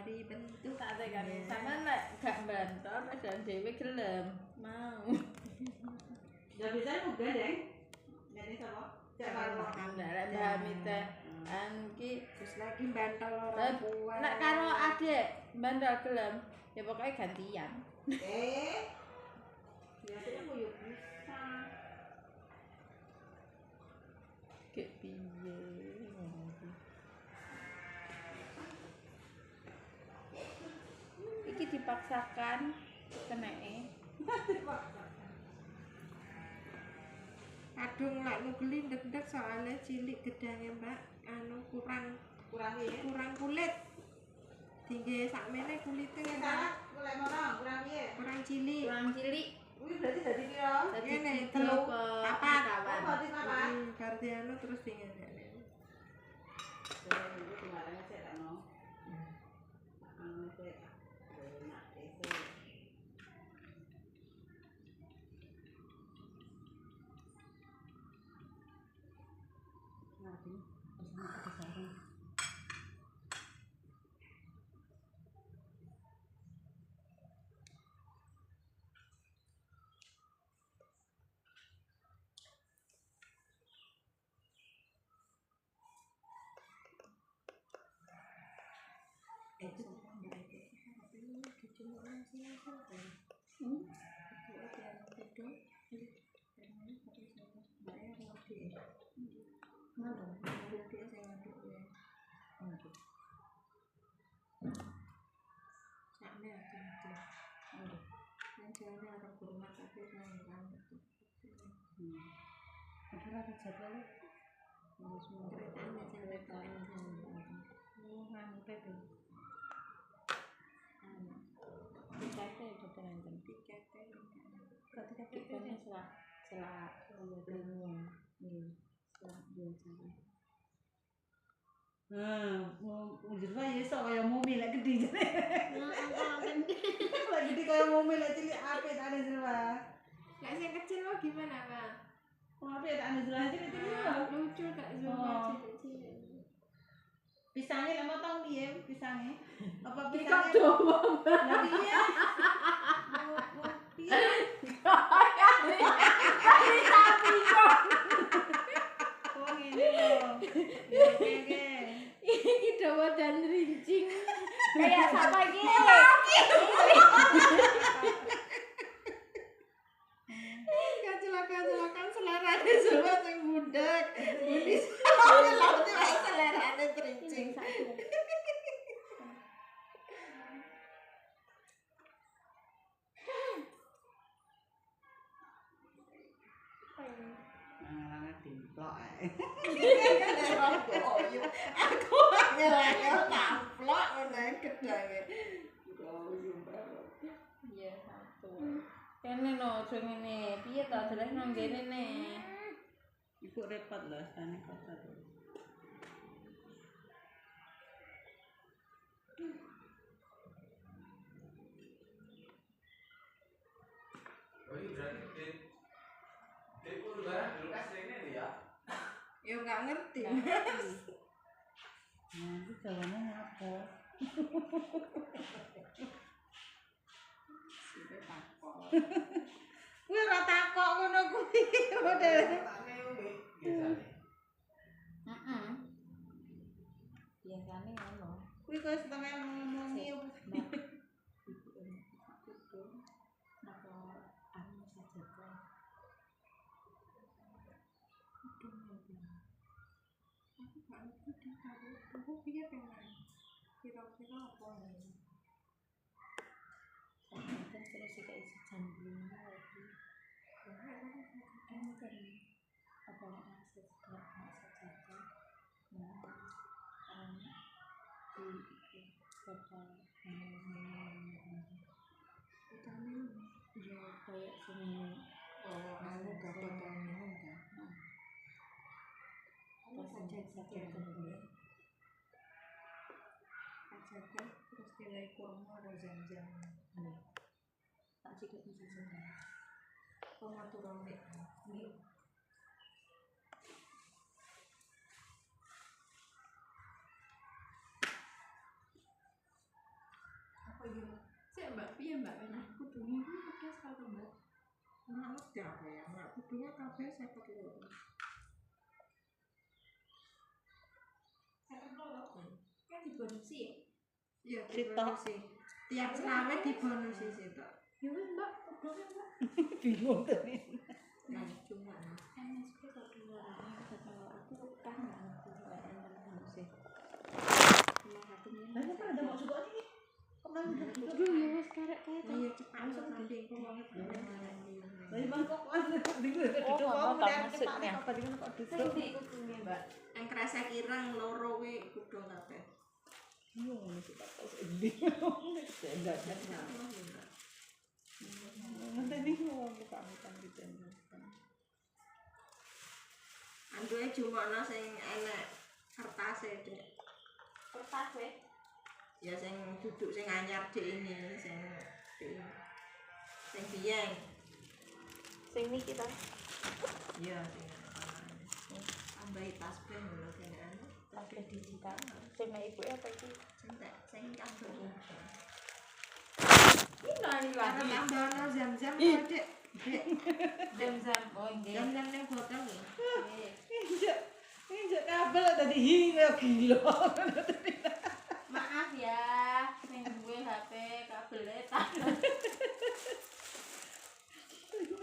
mari bentuk tak tekani sampean nek gak bantor dan dhewe gelem mau. Ya bisa juga deh. Jadi sapa? Cek karo Ndak pahami teh. Ki terus lagi bantal orang tua. Nek karo adik bantal gelem ya pokoknya gantian. Biasanya mau yuk bisa. Kayak piye iki dipaksakan keneke. Aduh lek nugeli ndek-ndek soalnya cilik gedangnya Mbak anu kurang kulit. Tinggi sakmene kulitnya Salah, golek mono, kurang piye? kurang cilik. Kuwi berarti dadi piro? Ngene 3 4 Berarti papat. Berarti anu terus dingene. Itu kemarin saya tak mau. Anu sih. Enak itu. Nanti bisa ada sarung. Ujurnya ya sok kaya mobil lek gede jane. Lek gede kaya mobil lek cilik apik tak ada jelas. Lek sing kecil lo gimana, Kak? Apik tak ada jelas cilik-cilik. Lucu tak Zuma cilik-cilik. Pisangnya lek motong piye pisangnya? Apa Iki pisangnya? dowo. Lah piye? Piye? Oh ngene lho. Oke. Iki dawa dan rincing. Kayak sama iki. Kecelakaan selerane Zuma sing budak. Budi laut wae selerane trincing. Nah, timplok ae. Aku ngelengel tamplok ngene gedange. Goyo banget. Iya, satu. Kene lho, aja ngene. Piye to jelas nang kene ne. Iku repot lho stane kotor. Oh iya berarti dia pun lebaran dulu kan seringnya nih ya? Ya enggak ngerti. Nah, itu jawabannya apa? Sudah takok. Kuwi ora takok ngono kuwi. Model. Biasanya. Heeh. Biasane ngono. Kuwi kok setengah ngomongi. Aku piye pengen. Kira-kira apa nih? Terus iki isi jambulnya lagi. Apa aset saja. Nah, di kota Vitamin ya kayak sini anu gabatan minum kan. pas saja Ajakan terus nilai kurma ada jam-jam. tak cikut bisa sudah Kurma turun nih. Nggak ngerti apa ya, nggak kudunya kabeh 52. Kan dibonusi ya? Iya, Sitok. dibonusi. Tiap selawe dibonusi sitok. Ya wis Mbak, udah Mbak. Bingung tadi. Nah, cuma Kan masuknya kok keluarannya kalau aku kan nggak ngerti kayak bonusnya. Cuma satu Lah miliar. kok ada mau juga nih? Kemarin udah gitu. Aduh, ya wis karek kayak ayo cepat langsung nanti kok banget Lah bang kok bingung Oh, duduk nggak wong tahu lihat maksudnya. apa dengan kok Sing duduk. di kupingnya, Mbak. yang kerasa kirang loro kuwi kudu kabeh. Bingung nih kita pas bingung. Enggak kan. Nanti nih mau buka hutan gitu. Anduke jumono sing enek kertase, Dek. Kertas weh. Ya sing duduk sing anyar Dek ini sing biyen. Sing niki ta. Iya sing tambahi tasbih ngono kene anu. Tasbih digital. Sing nek ibuke apa iki? Sing kabeh. Ini nani Karena lagi. tambah zam-zam kok, Dek. Dek, Jam-jam. Oh, nggih. zam-zam ning botol lho. Injak kabel tadi hingga gila. Maaf ya, sing duwe HP kabelnya tak.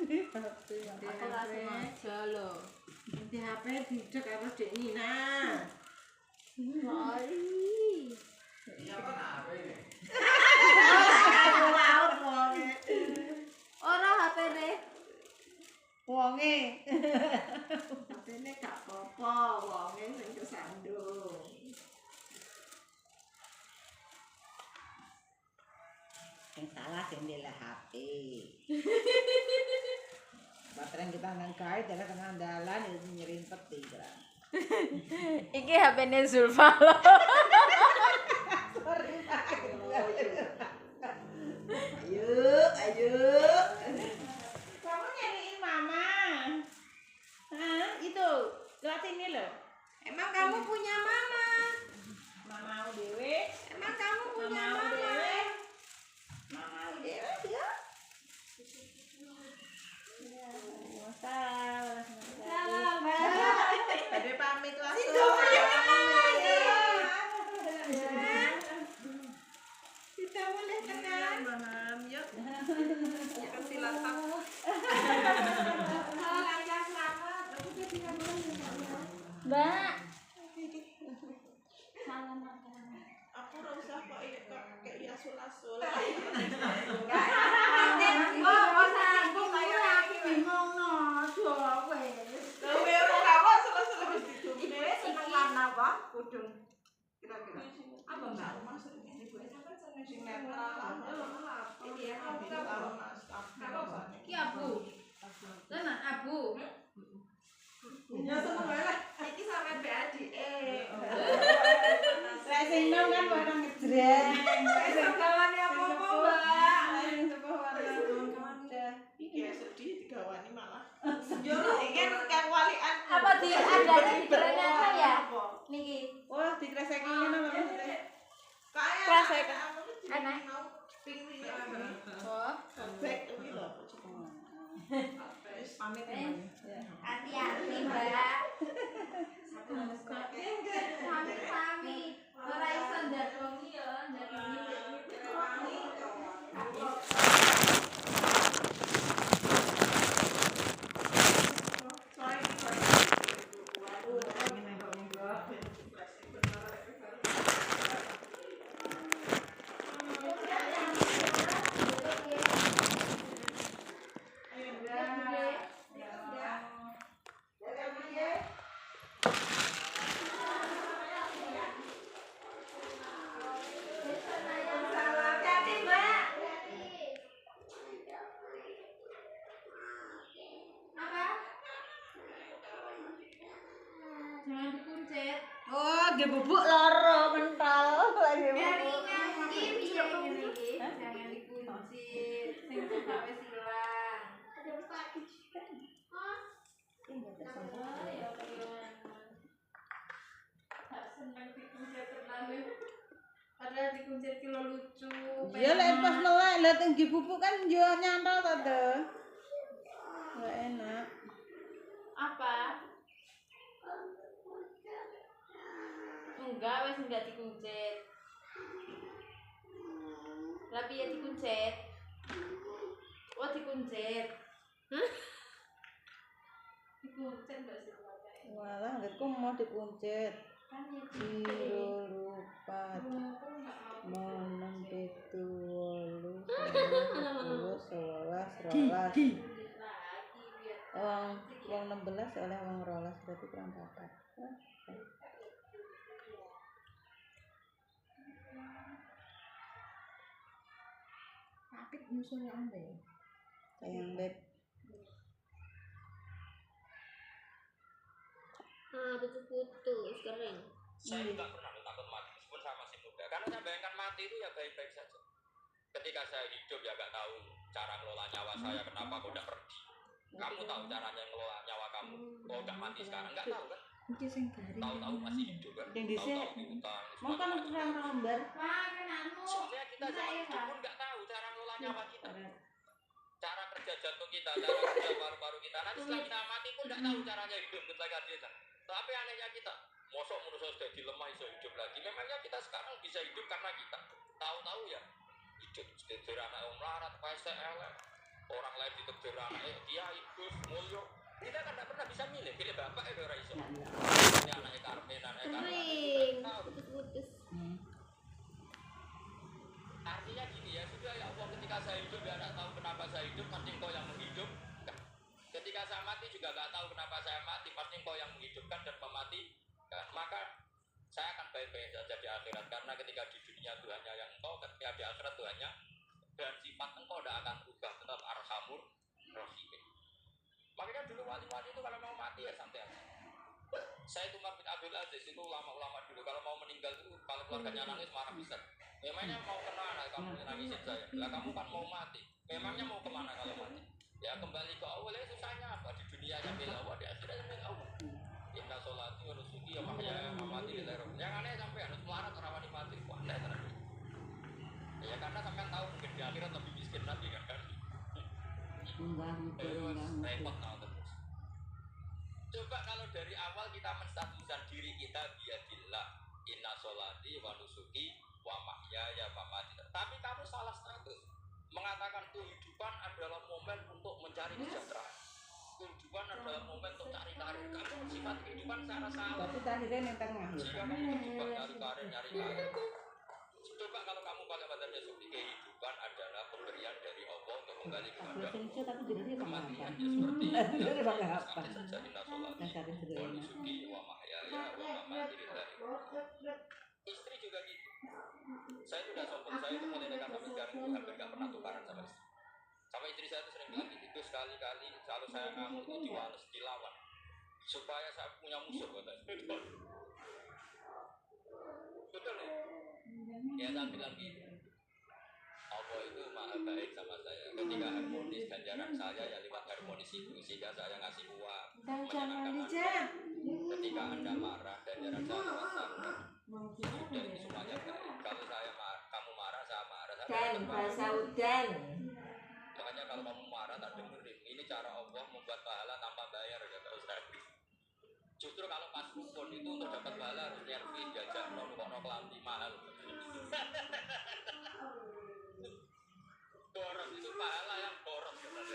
Aku langsung aja lho. Di HP didek karo Dek Nina. Sorry. Iya apa apa ini? Laut wonge. Ora HP-ne. Wonge. Katene gak apa-apa, wonge sing kesandung. Yang salah sing milih HP. Baterai kita nang kait ada tengah dalan itu nyerimpet kan. Iki HP-ne Zulfa lho. Ayo. Kamu nyariin mama. Hah, itu gelas ini loh. Emang kamu punya mama? Mama dewe. Emang kamu punya Mama mama? dewe. Mama dewe dia. Salam. Ada pamit langsung. Kita boleh kenal. Paham yuk. Kasih latap. Lancar selamat. Aku jadi nggak boleh. Mbak. Salam. Aku ora usah kok kayak ya sul-sul. Oh, sambung aku bingung no. Aduh, wes. Kowe ora apa sul-sul wis ditutup. Ibu seneng warna apa? Kudung. Kira-kira. Apa enggak maksudnya ibu sampean seneng sing netral lah. Iki ya, Tapi kamu kalau Mas apa? Ki abu. Tenan abu. Ya seneng banget. Iki sampe BADE. Saya sing nom kan warna ngejreng. Besok gawane apa-apa, Mbak? Sing sepuh warna muda. Iki sedih digawani malah. Yo, Iki kan walian. Apa di ada di brandnya apa ya? Niki. Wah, dikreseki ngene lho maksudnya. Kayak Kresek. Ana mau ping iki. Oh. Back iki lho. Pamit ya. Hati-hati, Mbak. Sami-sami. Ora iso ndadongi ya, ndadongi. Jangan dikuncit. Oh, dia bubuk loro kental lagi bubuk. Jangan dikuncit. Sing suka wis ilang. Padahal dikuncit kilo lucu. Ya lek pas melek lek tinggi bubuk kan yo nyantol to. Gak enak. Apa? Enggak, wes enggak dikuncit. Lah piye dikuncit? Oh dikuncit. Dikuncit mbak sih pakai. Walah, anggitku mau dikuncit. Kan ya Biru lupa. Monem pitu wolu 11 rolas. Wong 16 oleh wong rolas berarti kurang 4. Apit nyusulnya ambe. Sayang beb. Putus kering. Saya nggak pernah takut mati meskipun saya masih muda. Karena saya bayangkan mati itu ya baik-baik saja. Ketika saya hidup ya nggak tahu cara ngelola nyawa saya. Kenapa kok udah pergi? Kamu tahu caranya ngelola nyawa kamu? Oh nggak mati sekarang nggak tahu kan? Tahu-tahu masih hidup kan? Yang dhisik Tahu-tahu diutang. mau kan kurang nomor. Wah, kan anu. Sebenarnya kita zaman hidup pun nggak tahu cara ngelola nyawa kita. Cara kerja jantung kita, cara kerja paru-paru kita. Nanti setelah kita mati pun nggak tahu caranya hidup ketika kita. Tapi anehnya kita, mosok manusia sudah dilemah bisa hidup lagi. Memangnya kita sekarang bisa hidup karena kita tahu-tahu ya hidup. Ditekdir anak om larat, PSTL, orang lain ditekdir anak kiai, Gus, Mulyo. Kita kan tidak pernah bisa milih, pilih bapak itu ora iso. Ini anaknya Karmen, anaknya Karmen. Kering. Putus-putus. Artinya gini ya, sudah ya Allah ketika saya hidup ya tidak tahu kenapa saya hidup, pasti engkau yang menghidupkan. Ketika saya mati juga nggak tahu kenapa saya mati, pasti engkau yang menghidupkan dan mematikan. Maka saya akan baik-baik saja di akhirat, karena ketika di dunia Tuhannya yang engkau, ketika di akhirat Tuhannya, dan sifat engkau tidak akan berubah, tetap arhamur rahim. Makanya dulu wali-wali itu kalau mau mati ya santai aja. Saya itu Umar bin Abdul Aziz, itu ulama-ulama dulu kalau mau meninggal itu kalau keluarganya nangis marah besar. Memangnya mau kemana kamu nangisin saya? Lah kamu kan mau mati. Memangnya mau kemana kalau mati? Ya kembali ke Allah. Susahnya apa? Di dunia nya milik Allah, di akhiratnya milik Allah. Inna sholati wa nusuki wa mahyaya wa mamati lillahi rabbil alamin. Yang aneh sampai harus melarat orang wani mati. Wah, aneh terus. Ya karena sampean tahu mungkin di akhirat lebih miskin nanti kan. Repot tahu terus. Coba kalau dari awal kita menstatuskan diri kita biadillah, inna sholati wa nusuki wa mahyaya wa mamati. Tapi kamu salah status. Mengatakan kehidupan adalah momen untuk mencari kesejahteraan. Kehidupan adalah momen untuk cari karir. Kamu sifat kehidupan secara salah. Tapi terakhirnya yang tengah. Jika kamu terjebak nyari karir. Coba kalau kamu pakai badannya seperti kehidupan adalah pemberian dari Allah untuk kembali kepada Tapi jadi kematiannya seperti itu. Jadi pakai apa? Sekali saja inna sholati wa nusuki wa mahyaya wa mamati lillahi. Istri juga gitu. Saya itu udah sombong, saya itu mulai nikah sampai sekarang itu hampir gak pernah tukaran sama istri. Sama istri saya itu sering bilang itu sekali-kali kalau saya ngamuk itu diwales, dilawan supaya saya punya musuh katanya. Betul ya? Ya saya bilang gini, Allah itu maha baik sama saya. Ketika harmonis ganjaran saya ya lewat harmonis itu, sehingga saya ngasih uang menyenangkan Anda. Ketika Anda marah ganjaran saya lewat sabar. Sudah itu semuanya baik. Kalau saya marah, kamu marah, saya marah. Dan bahasa udan. Makanya kalau kamu marah tak dengerin. Ini cara Allah membuat pahala tanpa bayar ya Pak Ustaz. Justru kalau pas rukun itu untuk dapat pahala harus nyervi jajak nongkrong kelambi mahal. Boros itu pahala yang boros katanya.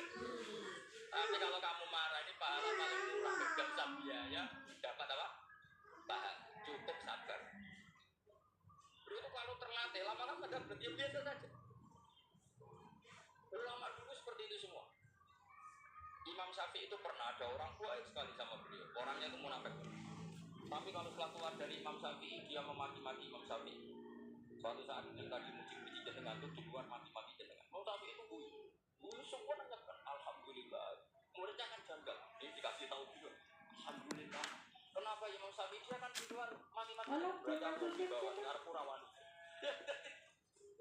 Tapi kalau kamu marah ini pahala paling murah, gak usah biaya, dapat apa? Pahala, cukup sabar. Itu kalau terlatih lama-lama gak berhenti biasa saja. Ulama dulu seperti itu semua. Imam Syafi'i itu pernah ada orang baik sekali sama beliau. Orangnya itu munafik. Tapi kalau setelah keluar dari Imam Syafi'i, dia memaki-maki Imam Syafi'i. Suatu saat yang tadi muji-muji jenengan itu di luar maki-maki jenengan. Imam Syafi'i itu semua menyampaikan Alhamdulillah. Muridnya kan janggal. Dia dikasih tahu juga. Alhamdulillah. Kenapa Imam Syafi'i dia kan di luar maki-maki? Berarti aku di bawah ngarepku rawani.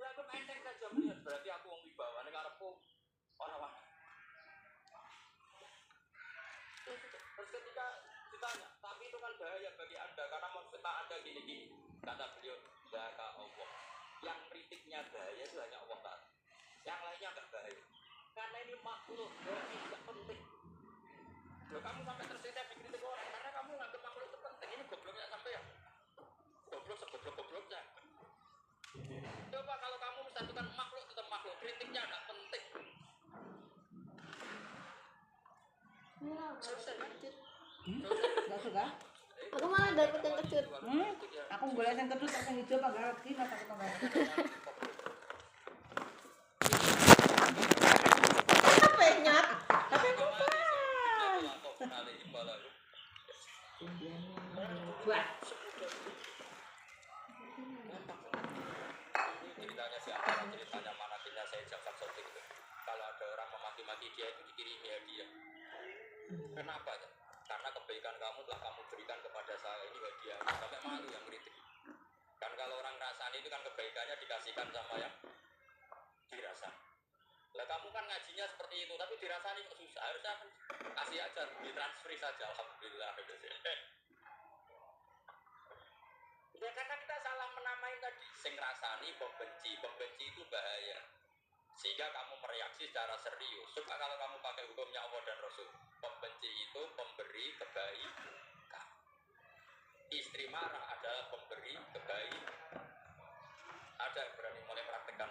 Ya aku enteng saja melihat. Berarti aku wong wibawa ngarepku orang wani. Terus ketika ditanya, tapi itu kan bahaya bagi Anda karena maksudnya Anda gini-gini. Kata beliau, Zaka Allah. Yang kritiknya bahaya itu hanya Allah Ta'ala. Yang lainnya enggak bahaya. Karena ini makhluk, berarti tidak penting. Loh, kamu sampai tersinggung dikritik orang karena kamu nganggap makhluk itu penting. Ini gobloknya sampai ya. Goblok segoblok-gobloknya. Coba kalau kamu mensatukan makhluk tetap makhluk, kritiknya nggak penting. Selesai kan? Gak suka? Aku malah dapet yang kecut. Aku boleh yang kedua yang hijau apa gak lagi masa aku tambah. Apa yang nyat? Tapi aku Buat. Ceritanya siapa? Ceritanya manakinya saya Jafar Sotik itu. Kalau ada orang memaki-maki dia itu dikirimi hadiah. Kenapa ya? Karena kebaikan kamu telah kamu berikan kepada saya, ini hadiah. Sampai malu yang kritik. Kan kalau orang rasani itu kan kebaikannya dikasihkan sama yang dirasani. Lah kamu kan ngajinya seperti itu, tapi dirasani kok susah. Harusnya kan kasih aja, ditransfer saja. Alhamdulillah. Ya karena kita salah menamai tadi. Sing rasani pembenci, pembenci itu bahaya. Sehingga kamu mereaksi secara serius. Coba kalau kamu pakai hukumnya Allah dan Rasul. Pembenci itu pemberi kebaikan. Istri marah adalah pemberi kebaikan. Ada yang berani mulai praktekkan.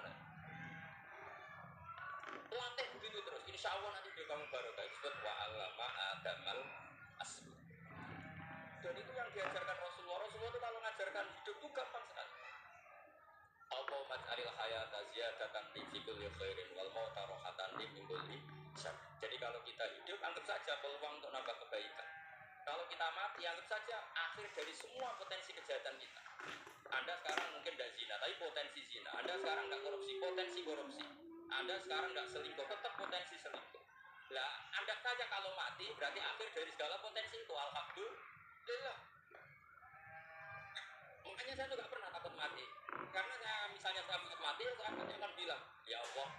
Latih begitu terus. Insya Allah nanti dia kamu barokah. Disebut wa'allama adamal asma. Dan itu yang diajarkan Rasulullah. Rasulullah itu kalau mengajarkan hidup itu gampang sekali. Allahumma ij'alil hayata ziyadatan li kulli khairin wal mauta rahatan li kulli syarr. Jadi kalau kita hidup anggap saja peluang untuk nambah kebaikan. Kalau kita mati anggap saja akhir dari semua potensi kejahatan kita. Anda sekarang mungkin tidak zina, tapi potensi zina. Anda sekarang tidak korupsi, potensi korupsi. Anda sekarang tidak selingkuh, tetap potensi selingkuh. Lah, Anda saja kalau mati berarti akhir dari segala potensi itu. Alhamdulillah. Makanya saya juga pernah takut mati. Karena saya misalnya saya takut mati, saya akan bilang, ya Allah,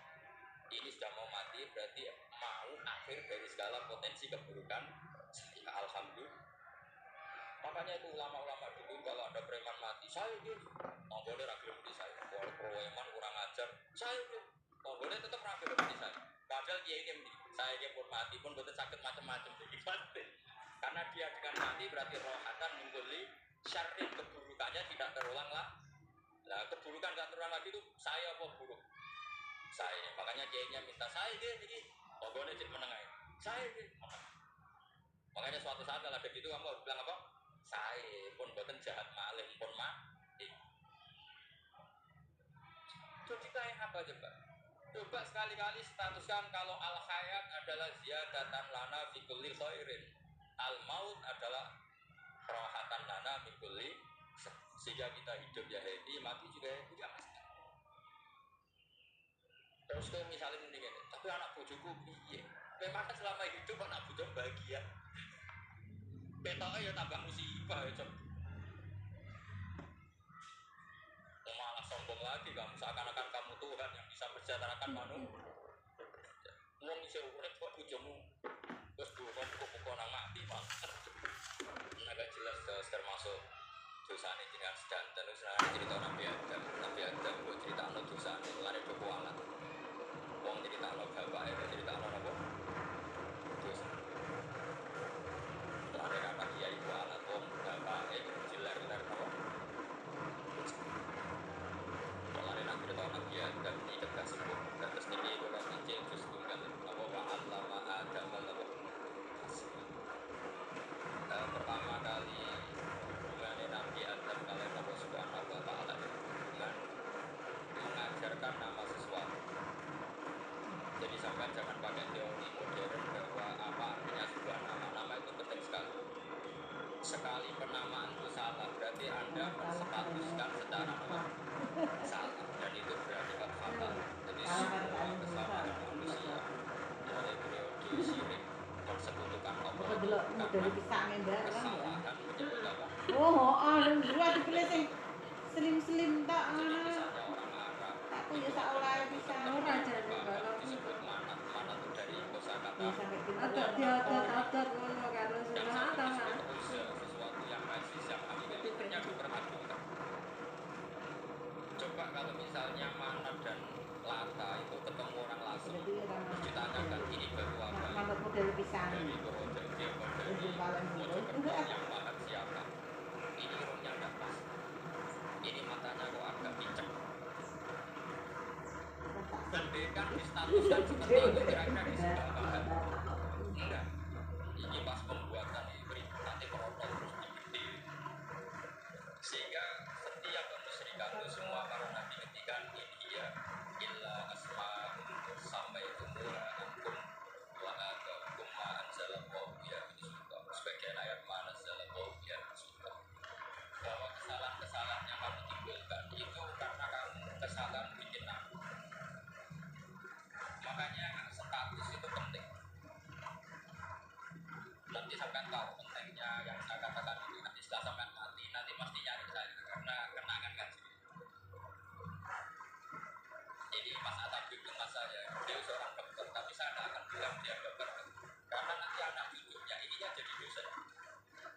ini sudah mau mati, berarti mau akhir dari segala potensi keburukan. Alhamdulillah. Makanya itu ulama-ulama dulu kalau ada preman mati, saya gitu, mau boleh rakyat mati saya. Kalau preman kurang ajar, saya gitu, mau boleh tetap rakyat mati saya. Padahal dia ini, saya ini pun mati pun betul sakit macam-macam jadi pasti. Karena dia dengan mati berarti rohatan mengguli syarrin, keburukannya tidak terulang lah. Nah keburukan tidak terulang lagi itu saya apa buruk? Saya. Makanya kiainya minta saya gini, mau boleh jadi menengah. Saya gini. Makanya suatu saat kalau ada gitu kamu harus bilang apa? Saya pun bukan jahat maling pun mati. Jadi kayak apa coba? Coba sekali-kali statuskan kalau al hayat adalah ziyadatan lana fi kulli khairin. Al maut adalah rohatan lana min kulli, sehingga kita hidup ya happy, mati juga happy ya mas. Terus kalau misalnya mendingan, tapi anak bojoku piye? Memang selama hidup anak bojo bahagia. Betoknya ya tambah musibah ya coba. Malah sombong lagi kamu, seakan-akan kamu Tuhan yang bisa mensejahterakan manusia. Wong iso urip kok bojomu terus bukan pokok nang mati Pak. Agak jelas termasuk dosane jenengan sedanten wis cerita Nabi Adam kok critakno dosane lare kok alat. Wong critakno bapake kok critakno napa? Dosa. Lare kata kiai ku alat wong bapake jelar-jelar napa? Lare nang cerita Nabi Adam iki tegas sepuh. Terus niki kula incil terus tunggal apa wa'allama Adam napa? Pertama kali hubungannya Nabi Adam kalian Allah Subhanahu wa Ta'ala dengan mengajarkan nama sesuatu. Jadi sampai jangan pakai teori modern bahwa apa artinya sebuah nama. Nama itu penting sekali. Sekali penamaan itu salah berarti Anda menstatuskan secara salah dan itu berakibat fatal. Jadi semua kesalahan manusia dari periode syirik persekutukan Allah Delok dari pisangnya ndak kan. kesalahan menyebut apa? Oh, yang dua dipilih sing slim-slim tak Jadi ngono. misalnya orang Arab Aku ya sak oleh pisang ora jane kalau disebut manat itu dari kosakata ya sampai ada diadat-adat ngono karo yang sunah ta disebut Mas. sesuatu yang najis yang hakikatnya diperhatikan. Coba kalau misalnya manat dan lata itu ketemu orang langsung berarti orang ditanyakan ini baru apa manut model pisang. dari project dia pada Jadi paling dulu. yang paham siapa. Ini irungnya nggak pas. Ini matanya kok agak picek. Pendekan distatuskan seperti itu kira-kira di sebelah bahan. Enggak. Ini pas pembuatan ini nanti merotol terus digede. Sehingga setiap kemusyrikan itu semua para nabi ketikan ini ya illa asma sampai umur antum wa agakum ma anzalallahu ya bismillah. Sebagian ayat ma anzalallahu ya bismillah. Bahwa kesalahan-kesalahan yang kamu timbulkan itu karena kamu kesalahan bikin aku. Makanya status itu penting. Nanti sampai tahu pentingnya yang saya katakan itu nanti setelah sampai mati nanti pasti nyari saya karena kenangan kan. Ini Mas Atabib itu mas saya, dia seorang dokter tapi saya tidak akan bilang dia dokter karena nanti anak cucunya ininya jadi dosen.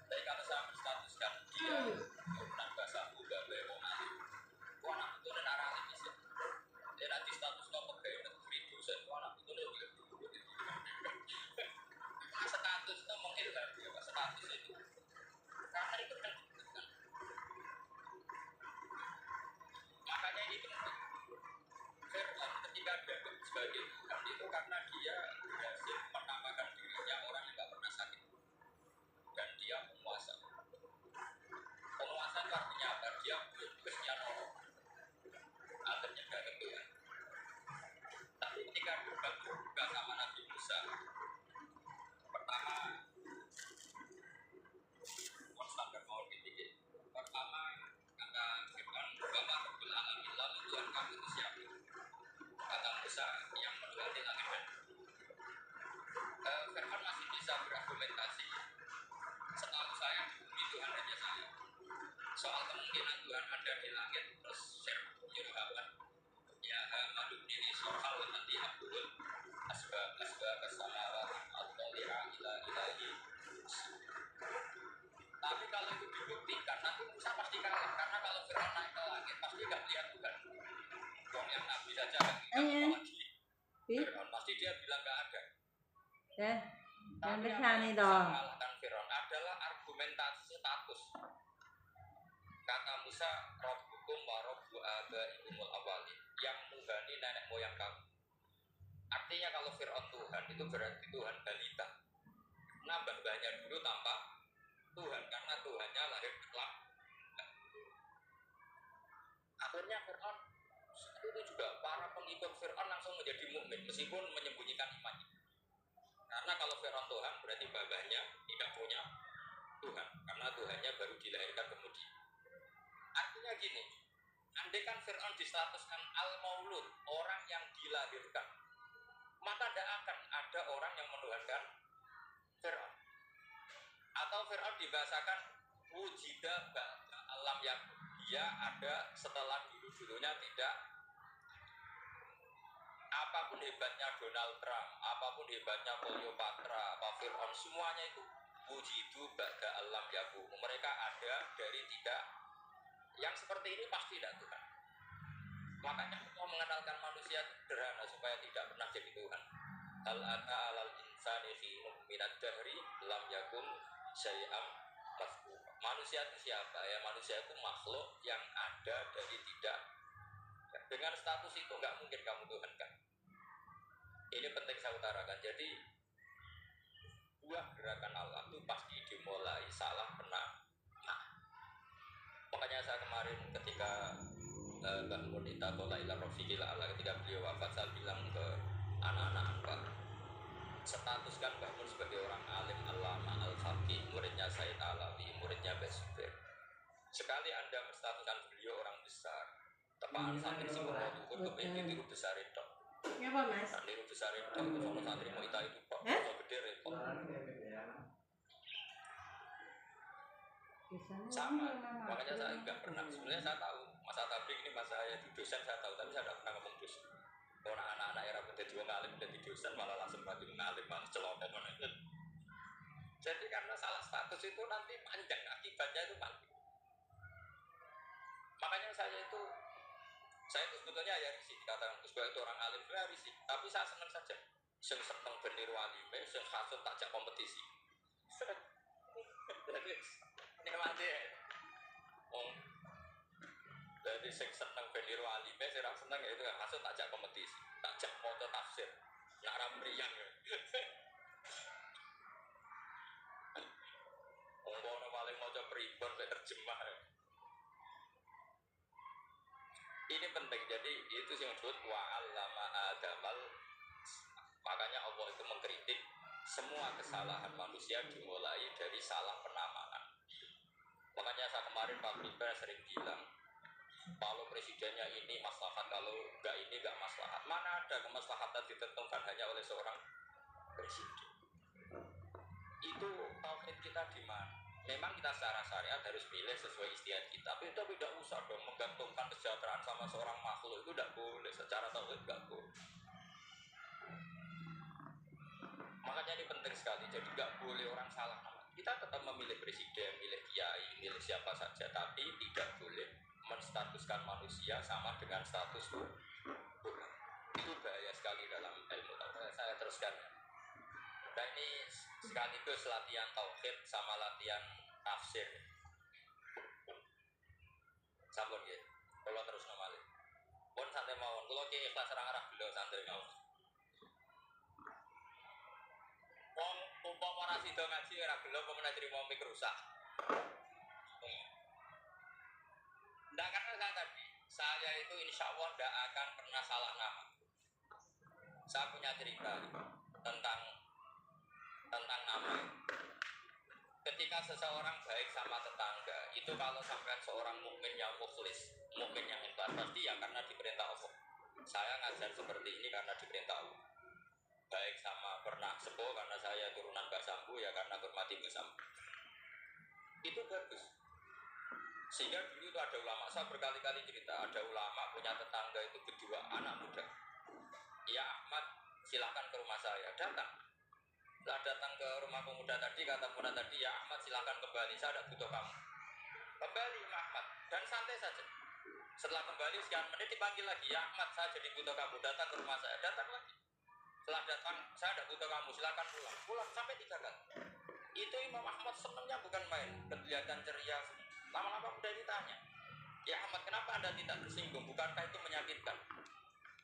Tapi kalau saya berstatuskan dia turunan bahasa Buddha Bewong alim, anak itu anak alim bisa. Dia nanti status pegawai negeri dosen, anak itu lebih status itu mengilham dia status itu karena itu kan makanya ini penting. Fir'aun ketika dianggap sebagai Tuhan itu karena dia berhasil menamakan dirinya orang yang tidak pernah sakit dan dia penguasa. Penguasa itu artinya apa? Dia sekian orang akhirnya gak Tuhan. Tapi ketika berbantu juga sama Nabi Musa pertama standar mau ditinggi. Pertama kata Fir'aun bahwa Rabbul Alamin lalu Tuhan kamu itu siapa? Kata Musa yang menuhati langit dan Fir'aun masih bisa berargumentasi. Setahu saya di bumi Tuhan hanya saya. Soal kemungkinan Tuhan ada di langit terus nyuruh Haman ya Haman ini soal nanti Abdul asbab kesamawat atau ila ilahi. Tapi kalau itu dibuktikan nanti Musa pasti kalah karena kalau Fir'aun naik ke langit pasti nggak lihat Tuhan. Dong yang Nabi saja kan lagi Fir'aun pasti dia bilang nggak ada. Yang Tapi besar yang nih bisa dong. mengalahkan Fir'aun adalah argumentasi status. Kata Musa, Rabbukum wa Rabbu abaikumul awali, yang nuhani nenek moyang kamu. Artinya kalau Fir'aun Tuhan itu berarti Tuhan balita. Nah mbah-mbahnya dulu tanpa Tuhan karena Tuhannya lahir kelak. Akhirnya Fir'aun itu juga para pengikut Fir'aun langsung menjadi mukmin meskipun menyembunyikan imannya. Karena kalau Fir'aun Tuhan berarti babahnya tidak punya Tuhan karena Tuhannya baru dilahirkan kemudian. Artinya gini, andai kan Fir'aun distatuskan al-maulud, orang yang dilahirkan, maka tidak akan ada orang yang menuhankan Fir'aun. Atau Fir'aun dibahasakan wujida ba'da alam yang dia ada setelah dulu-dulunya tidak. Apapun hebatnya Donald Trump, apapun hebatnya Cleopatra, apa Fir'aun, semuanya itu wujidu ba'da alam yakum. Mereka ada dari tidak. Yang seperti ini pasti tidak Tuhan. Makanya Allah mengenalkan manusia sederhana supaya tidak pernah jadi Tuhan. Hal ata alal insani khinum minad dahri lam yakum syai'am mazkur. Manusia itu siapa ya? Manusia itu makhluk yang ada dari tidak. Dengan status itu nggak mungkin kamu Tuhankan. Ini penting saya utarakan. Jadi buah gerakan Allah itu pasti dimulai salah benar. Makanya saya kemarin ketika Mbak Munita Tola Ila Rofiqil Ala ketika beliau wafat, saya bilang ke anak-anak Mbak, statuskan Mbak Mun sebagai orang alim alama al-faqih, muridnya Said Alawi, muridnya Mbak Zubair. Sekali Anda menstatuskan beliau orang besar, tepaan santri si Purwodukur kepengen ditiru besar itu. Ya apa mas? Tiru besar itu, sama santri mau itu kok, so gede repot. Sama, makanya saya nggak pernah. Sebenarnya saya tahu Mas Atabrik ini mas saya di dosen saya tahu, tapi saya tidak pernah ngomong dosen. Kalau anak-anak era menjadi wong alim menjadi dosen malah langsung mati mengalim malah celokok. Jadi karena salah status itu nanti panjang akibatnya itu panjang. Makanya saya itu sebetulnya ya risih dikatakan Gus Bayu itu orang alim saya risih, tapi saya senang saja. Sing seneng beniru alime, sing hasut takjak kompetisi. Jadi nikmati. Wong jadi sing seneng ben niru alime, sing ra seneng ya itu kan maksud takjak kompetisi, takjak maca tafsir. Nak ra mriyang ya. Wong kono paling maca pribon mek terjemah. Ini penting, jadi itu yang disebut wa'allama adamal. Makanya Allah itu mengkritik semua kesalahan manusia dimulai dari salah penamaan. Makanya saya kemarin Pak Pribadi sering bilang, kalau presidennya ini maslahat, kalau enggak ini enggak maslahat. Mana ada kemaslahatan ditentukan hanya oleh seorang presiden. Itu tauhid kita di mana? Memang kita secara syariat harus pilih sesuai istihad kita, tapi itu tidak usah dong menggantungkan kesejahteraan sama seorang makhluk, itu tidak boleh, secara tauhid tidak boleh. Makanya ini penting sekali, jadi nggak boleh orang salah nama. Kita tetap memilih presiden, milih kiai, milih siapa saja, tapi tidak boleh menstatuskan manusia sama dengan status Tuhan. Itu bahaya sekali dalam ilmu tauhid. Saya teruskan. Nah ini sekaligus latihan tauhid sama latihan tafsir. Sampun nggih. Kula terus nomale. Pun santai mawon. Kula ki ikhlas ora ngarah beliau santai mawon. Wong umpama ora sida ngaji ora beliau apa meneh trimo mik rusak. Nah karena saya itu insya Allah tidak akan pernah salah nama. Saya punya cerita tentang nama. Ketika seseorang baik sama tetangga, itu kalau sampai seorang mukmin yang mukhlis, mukmin yang ikhlas, pasti ya karena diperintah Allah. Saya ngajar seperti ini karena diperintah Allah. Baik sama pernah sepuh karena saya turunan Mbak Sambu, ya karena hormati Mbak Sambu. Itu bagus. Sehingga dulu itu ada ulama, saya berkali-kali cerita, ada ulama punya tetangga itu berdua anak muda. Ya Ahmad, silahkan ke rumah saya, datang. Setelah datang ke rumah pemuda tadi, kata pemuda tadi, ya Ahmad silahkan kembali, saya tidak butuh kamu. Kembali Ahmad, dan santai saja. Setelah kembali sekian menit dipanggil lagi, ya Ahmad saya jadi butuh kamu, datang ke rumah saya, datang lagi. Setelah datang, saya tidak butuh kamu, silahkan pulang. Pulang sampai 3 kali. Itu Imam Ahmad senangnya bukan main, kelihatan ceria. Lama-lama muda ditanya, ya Ahmad kenapa Anda tidak tersinggung, bukankah itu menyakitkan?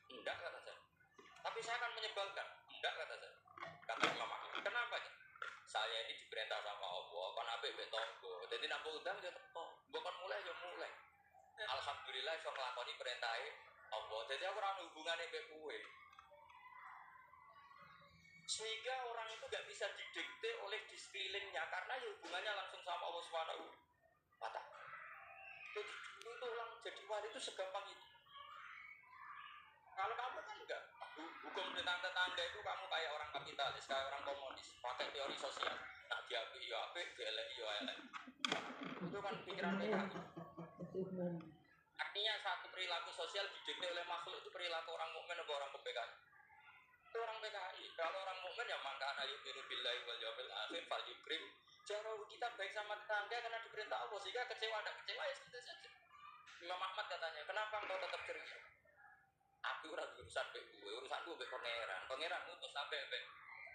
Enggak kata saya. Tapi saya akan menyebalkan. Enggak kata saya. Kata Imam Ahmad, kenapa? Saya ini diperintah sama Allah, kan apik mbek tangga. Dadi nek undang ya teko. Bukan mulai ya mulai. Alhamdulillah iso nglakoni perintahe Allah. Jadi aku ora ono hubungane mbek kowe. Sehingga orang itu gak bisa didikte oleh di sekelilingnya karena ya hubungannya langsung sama Allah Subhanahu wa Ta'ala. Itu orang jadi wali itu segampang itu. Kalau kamu kan enggak, hukum tentang tetangga itu kamu kayak orang kapitalis, kayak orang komunis, pakai teori sosial. Nah diapik ya apik, dielek ya elek. Itu kan pikiran PKI. Artinya satu perilaku sosial didikte oleh makhluk itu perilaku orang mukmin atau orang PKI. Itu orang PKI. Kalau orang mukmin ya maka ana yu'minu billahi wal yawmil akhir fal yukrim. Cara kita baik sama tetangga karena diperintah Allah, sehingga kecewa tidak kecewa ya santai saja. Imam Ahmad katanya, kenapa engkau tetap ceria? Aku ora urusan mbek kowe, urusanku mbek pangeran. Pangeran ngutus sampe mbek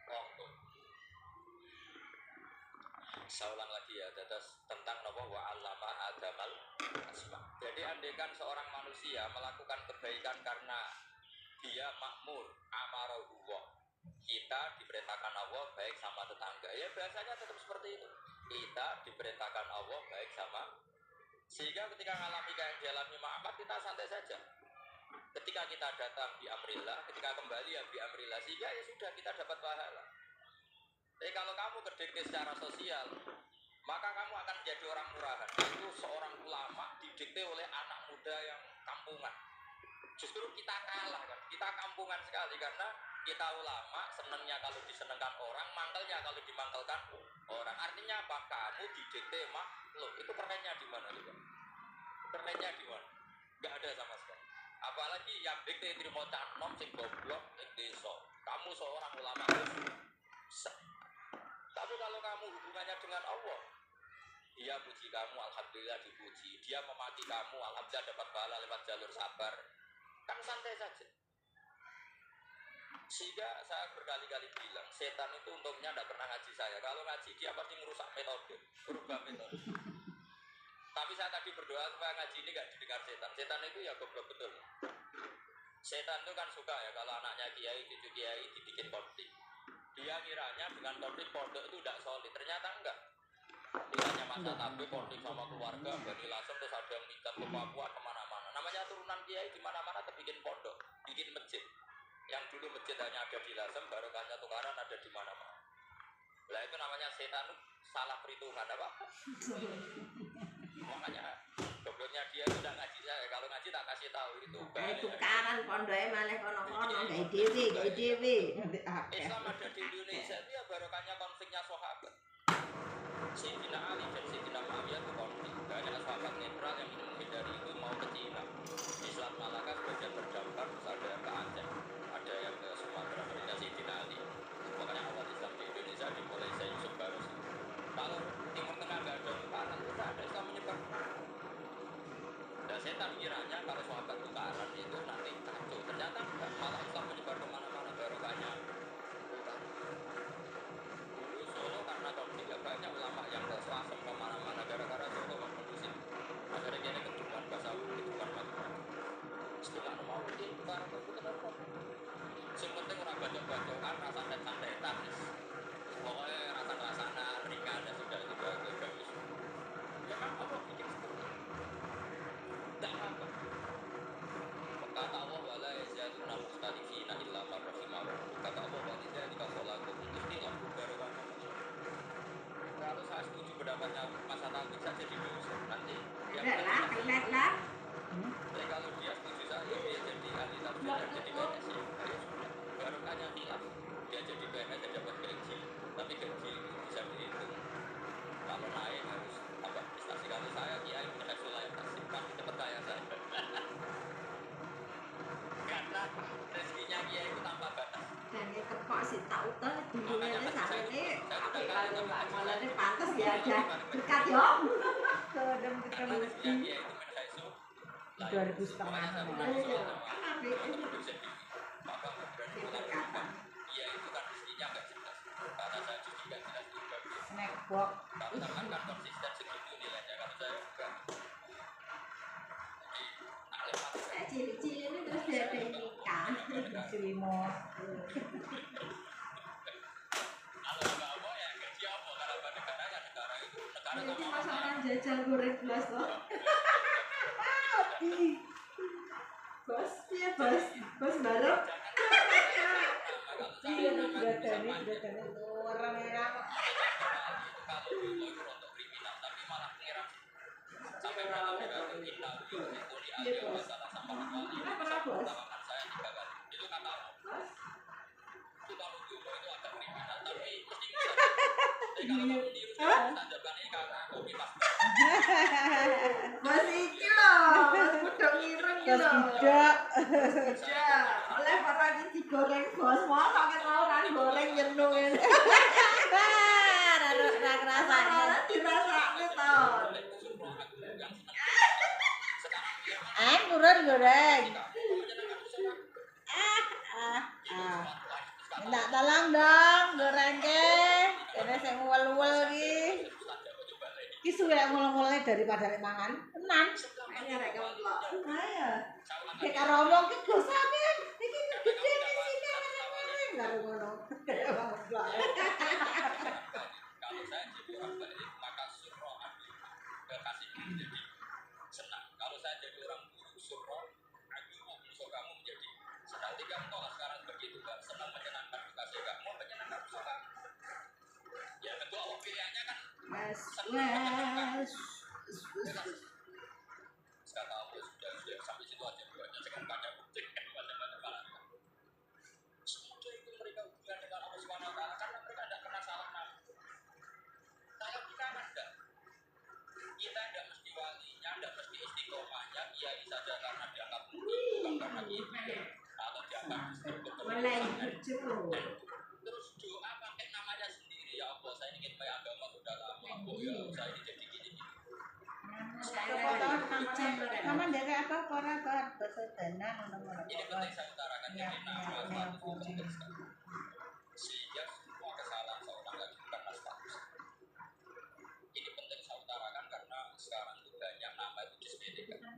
wongko. Saya ulang lagi ya, terus tentang napa wa 'allama adamal asma. Jadi andaikan seorang manusia melakukan kebaikan karena dia makmur, amarahu wa. Kita diperintahkan Allah baik sama tetangga. Ya biasanya tetap seperti itu. Kita diperintahkan Allah baik sama. Sehingga ketika mengalami kayak dialami Muhammad, kita santai saja. Ketika kita datang di Amrillah, ketika kembali ya di Amrillah, sehingga ya sudah kita dapat pahala. Tapi kalau kamu kedikte secara sosial, maka kamu akan menjadi orang murahan. Itu seorang ulama didikte oleh anak muda yang kampungan. Justru kita kalah kan, kita kampungan sekali karena kita ulama senangnya kalau disenangkan orang, mangkelnya kalau dimangkelkan orang. Artinya apa? Kamu didikte makhluk. Itu kerennya di mana juga? Kerennya di mana? Gak ada sama sekali. Apalagi yang dikte terima canom sing goblok sing desa. Kamu seorang ulama besar. Tapi kalau kamu hubungannya dengan Allah, dia puji kamu, alhamdulillah dipuji. Dia memaki kamu, alhamdulillah dapat pahala lewat jalur sabar. Kan santai saja. Sehingga saya berkali-kali bilang, setan itu untungnya tidak pernah ngaji saya. Kalau ngaji dia pasti merusak metode, berubah metode. Tapi saya tadi berdoa supaya ngaji ini gak didengar setan. Setan itu ya goblok betul. Setan itu kan suka ya kalau anaknya kiai, cucu kiai dibikin konflik. Dia kiranya dengan konflik pondok itu tidak solid. Ternyata enggak. Dia hanya masa tablik konflik sama keluarga, Bani Lasem, terus ada yang minta ke Papua kemana-mana. Namanya turunan kiai di mana-mana terbikin pondok, bikin masjid. Yang dulu masjid hanya ada di Lasem, barokahnya tukaran ada di mana-mana. Lah itu namanya setan salah perhitungan apa? Makanya gobloknya dia itu udah ngaji saya. Kalau ngaji tak kasih tahu itu. Kayak tukaran pondoke malah kono-kono gawe dhewe. Islam ada di Indonesia itu ya barokahnya konfliknya sahabat. Sayyidina Ali dan Sayyidina Muawiyah itu konflik. Banyak sahabat netral yang ingin menghindari itu mau ke Cina. Di Selat Malaka sebagian terdampak, terus ada yang ke Aceh, ada yang ke Sumatera. Mereka Sayyidina Ali. Makanya awal Islam di Indonesia dimulai Syekh Yusuf Barus. Kalau Timur Tengah nggak ada tukaran, tidak ada Islam menyebar. Dan setan kiranya kalau sahabat tukaran itu nanti kacau. Ternyata enggak, malah Islam menyebar kemana-mana barokahnya. Dulu Solo karena konflik ya banyak ulama yang ke Selasem kemana-mana gara-gara Solo mau kondusif. Akhirnya kini kedudukan bahasa kedudukan macam-macam. Setelah mau di tukaran itu kenapa? Yang penting orang bacok-bacokan, rasa santai-santai. Pokoknya rasa-rasana ringan dan sudah itu bagus. Ya kan Allah bikin seperti itu. Tidak apa. Kata Allah wala yazaluna mukhtalifina illa man rahimahum. Kata Allah wa lidzalika khalaqakum ikhtilaf barokan. Kalau saya setuju pendapatnya Mas Atalib saja di dosa. Nanti Kelet lah. tapi kalau dia setuju saya dia jadi ahli tafsir dan jadi PNS ya. Barokahnya khilaf. Dia jadi PNS dan dapat gaji. Tapi gaji itu bisa dihitung. Kalau naik harus tambah prestasi. Kalau saya kiai punya yang kasih pasti cepat kaya saya. Karena rezekinya kiai itu tanpa batas. Dan yang kepok sih tak utang dulunya sampai ini. Tapi kalau Mbak Maulana pantas ya aja dekat yo. Kedem Karena ketemu rezekinya kiai itu menhaisu 2.000 setengah. Maka berani mengatakan kiai itu kan rezekinya agak jelas. Karena saya juga nggak jelas juga. Snack box. Kalau teman kan konsisten segitu nilainya, kalau saya enggak. Jadi tak lewat. saya cili-cili ini terus dia nikah. Cilimor. Kalau nggak mau ya gaji apa? Karena apa negara kan negara itu negara Jadi sama masa orang jajal goreng belas loh. Bos, iya bos, bos baru. Iya, beratane orang merah. kalau dulu itu untuk kriminal, tapi malah pengiran sampai malam itu kita itu diambil masalah sama wali. Pernah bos? Tawakan saya 3 kali. Itu kata Allah. Itu kalau dulu itu ada kriminal, tapi mesti bisa. Tapi kalau mau meniru saya tanjakan ini kakak kopi pas. Bos iki loh, bos budok ireng iki Bos loh. budak. Ya, oleh orang ini digoreng bos, mau pakai orang goreng jenung ini. Rasanya dirasakne toh. Turun goreng. Minta tolong dong, goreng ke. Kene sing uwel-uwel iki. Ki suwe mulai daripada lek mangan. Tenan. Ini rek kemplok. Ayo. Nek karo ngomong ki gosane iki gede di sini ngene-ngene karo ngono. Kalau saya jadi orang baik, maka surah kasih menjadi senang. Kalau saya jadi orang buruk, surah musuh kamu menjadi senang. Jadi kamu tolak sekarang begitu kan, senang menyenangkan kasih kamu, menyenangkan musuh kamu. Ya tentu Allah pilihannya kan. Wes. Kata Allah sudah sampai situ aja buatnya jangan banyak bukti banyak malah. Semudah itu mereka hubungan dengan Allah Subhanahu Wa Taala karena mereka tidak pernah salah nama. Kalau kita kan enggak, kita tidak mesti walinya, tidak mesti istiqomahnya, kiai saja karena dianggap murid, bukan karena kiai atau dianggap istiqomah. Mulai berjuru. Terus doa pakai namanya sendiri ya Allah, saya ingin punya agama sudah lama, ya saya ini jadi gini. Nama ndek apa ora kan? besedana ngono-ngono. Ini penting saya utarakan Iya, jadi nama iya, status itu iya. penting sekali. Sehingga semua kesalahan seorang lagi karena status. Ini penting saya utarakan karena sekarang itu banyak nama itu disepelekan.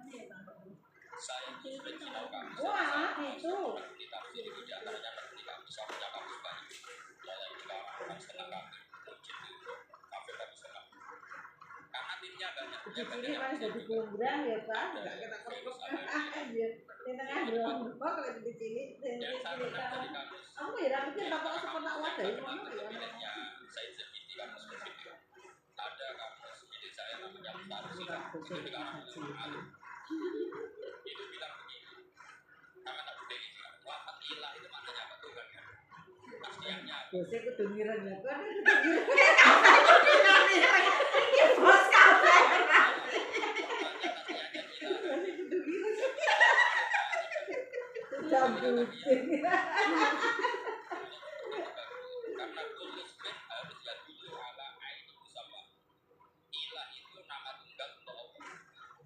Saya itu sudah tahu kami. Wah, itu. Di tafsir itu di antaranya di kami. Saya punya kami banyak. Mulai di orang setengah kami, mujid itu, kafir kami setengah. Karena timnya banyak. Di sini kan jadi kumbrang ya Pak, nggak kita kepuk. Iya, di tengah doang lupa kalau di sini. Yang saya pernah dari kami. Aku ya pikir bapak sekolah awal dari mana ya? Miliknya saya Zabidi kamus video. Ada kamus milik saya namanya Mustari Silah. Itu di kalangan alim. Itu bilang begini. Sama tak boleh ini. Wah, ilah itu maknanya apa tuh kan? Pastiannya. Biasanya aku dengeran ya, kan? Ini bos kafe. Jambutin. Karena tulismen haruslah dulu ala aini sama ilah itu nama tunggal untuk Allah.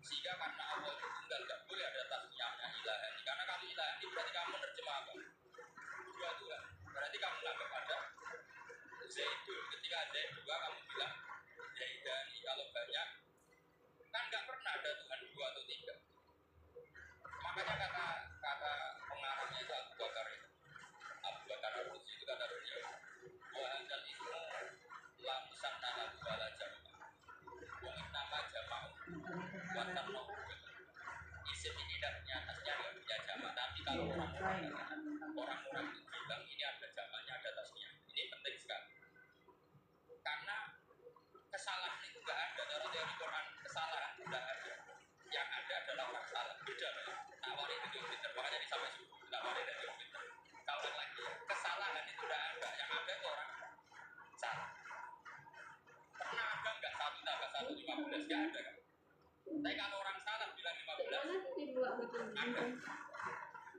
Sehingga karena Allah itu tunggal tidak boleh ada tasmiyahnya ilahani. Karena kalau ilahani berarti kamu menerjemahkan dua Tuhan. Berarti kamu menganggap ada Zaidul. Ketika ada dua kamu bilang Zaidani. Kalau banyak kan nggak pernah ada Tuhan dua atau tiga. Makanya kata pengarangnya itu Abu Bakar itu. Abu Bakar Ar-Ruzi itu kata beliau. Wa hadzal ismu la musanna lahu wala jama'. Wa innama jama'u wa tanawwu. Isim ini tidak punya tasnya, tidak punya jama'. Tapi kalau orang-orang itu bilang ini ada jama'nya, ada tasnya. Ini penting sekali. Karena kesalahan itu enggak ada dalam teori Quran. Kesalahan itu enggak ada. Yang ada adalah orang salah. Beda ya. Tawarin itu pinter, makanya ini sampai subuh. Tawarin itu pinter. Tawarin lagi ya. Kesalahan itu enggak ada. Yang ada itu orang salah. Pernah ada enggak 1 tambah 1 15? Enggak ada kan? Tapi kalau orang salah bilang 15 ada.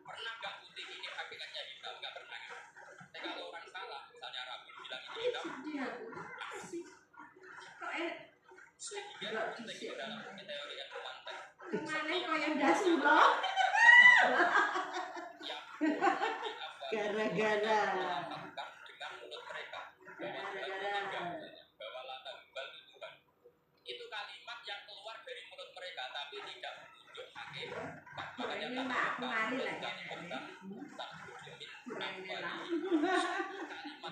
Pernah enggak putih ini hakikatnya hitam? Enggak pernah kan? Tapi kalau orang salah, misalnya Rabi bilang ini hitam, sehingga penting itu dalam teori yang kuantum. Kemana kaya dasu loh. Gara-gara. Dengan mulut mereka bahwa lata hubal itu Tuhan. Itu kalimat yang keluar dari mulut mereka tapi tidak menunjuk hakikat. Makanya Ini mak kemari lah ya. kalimat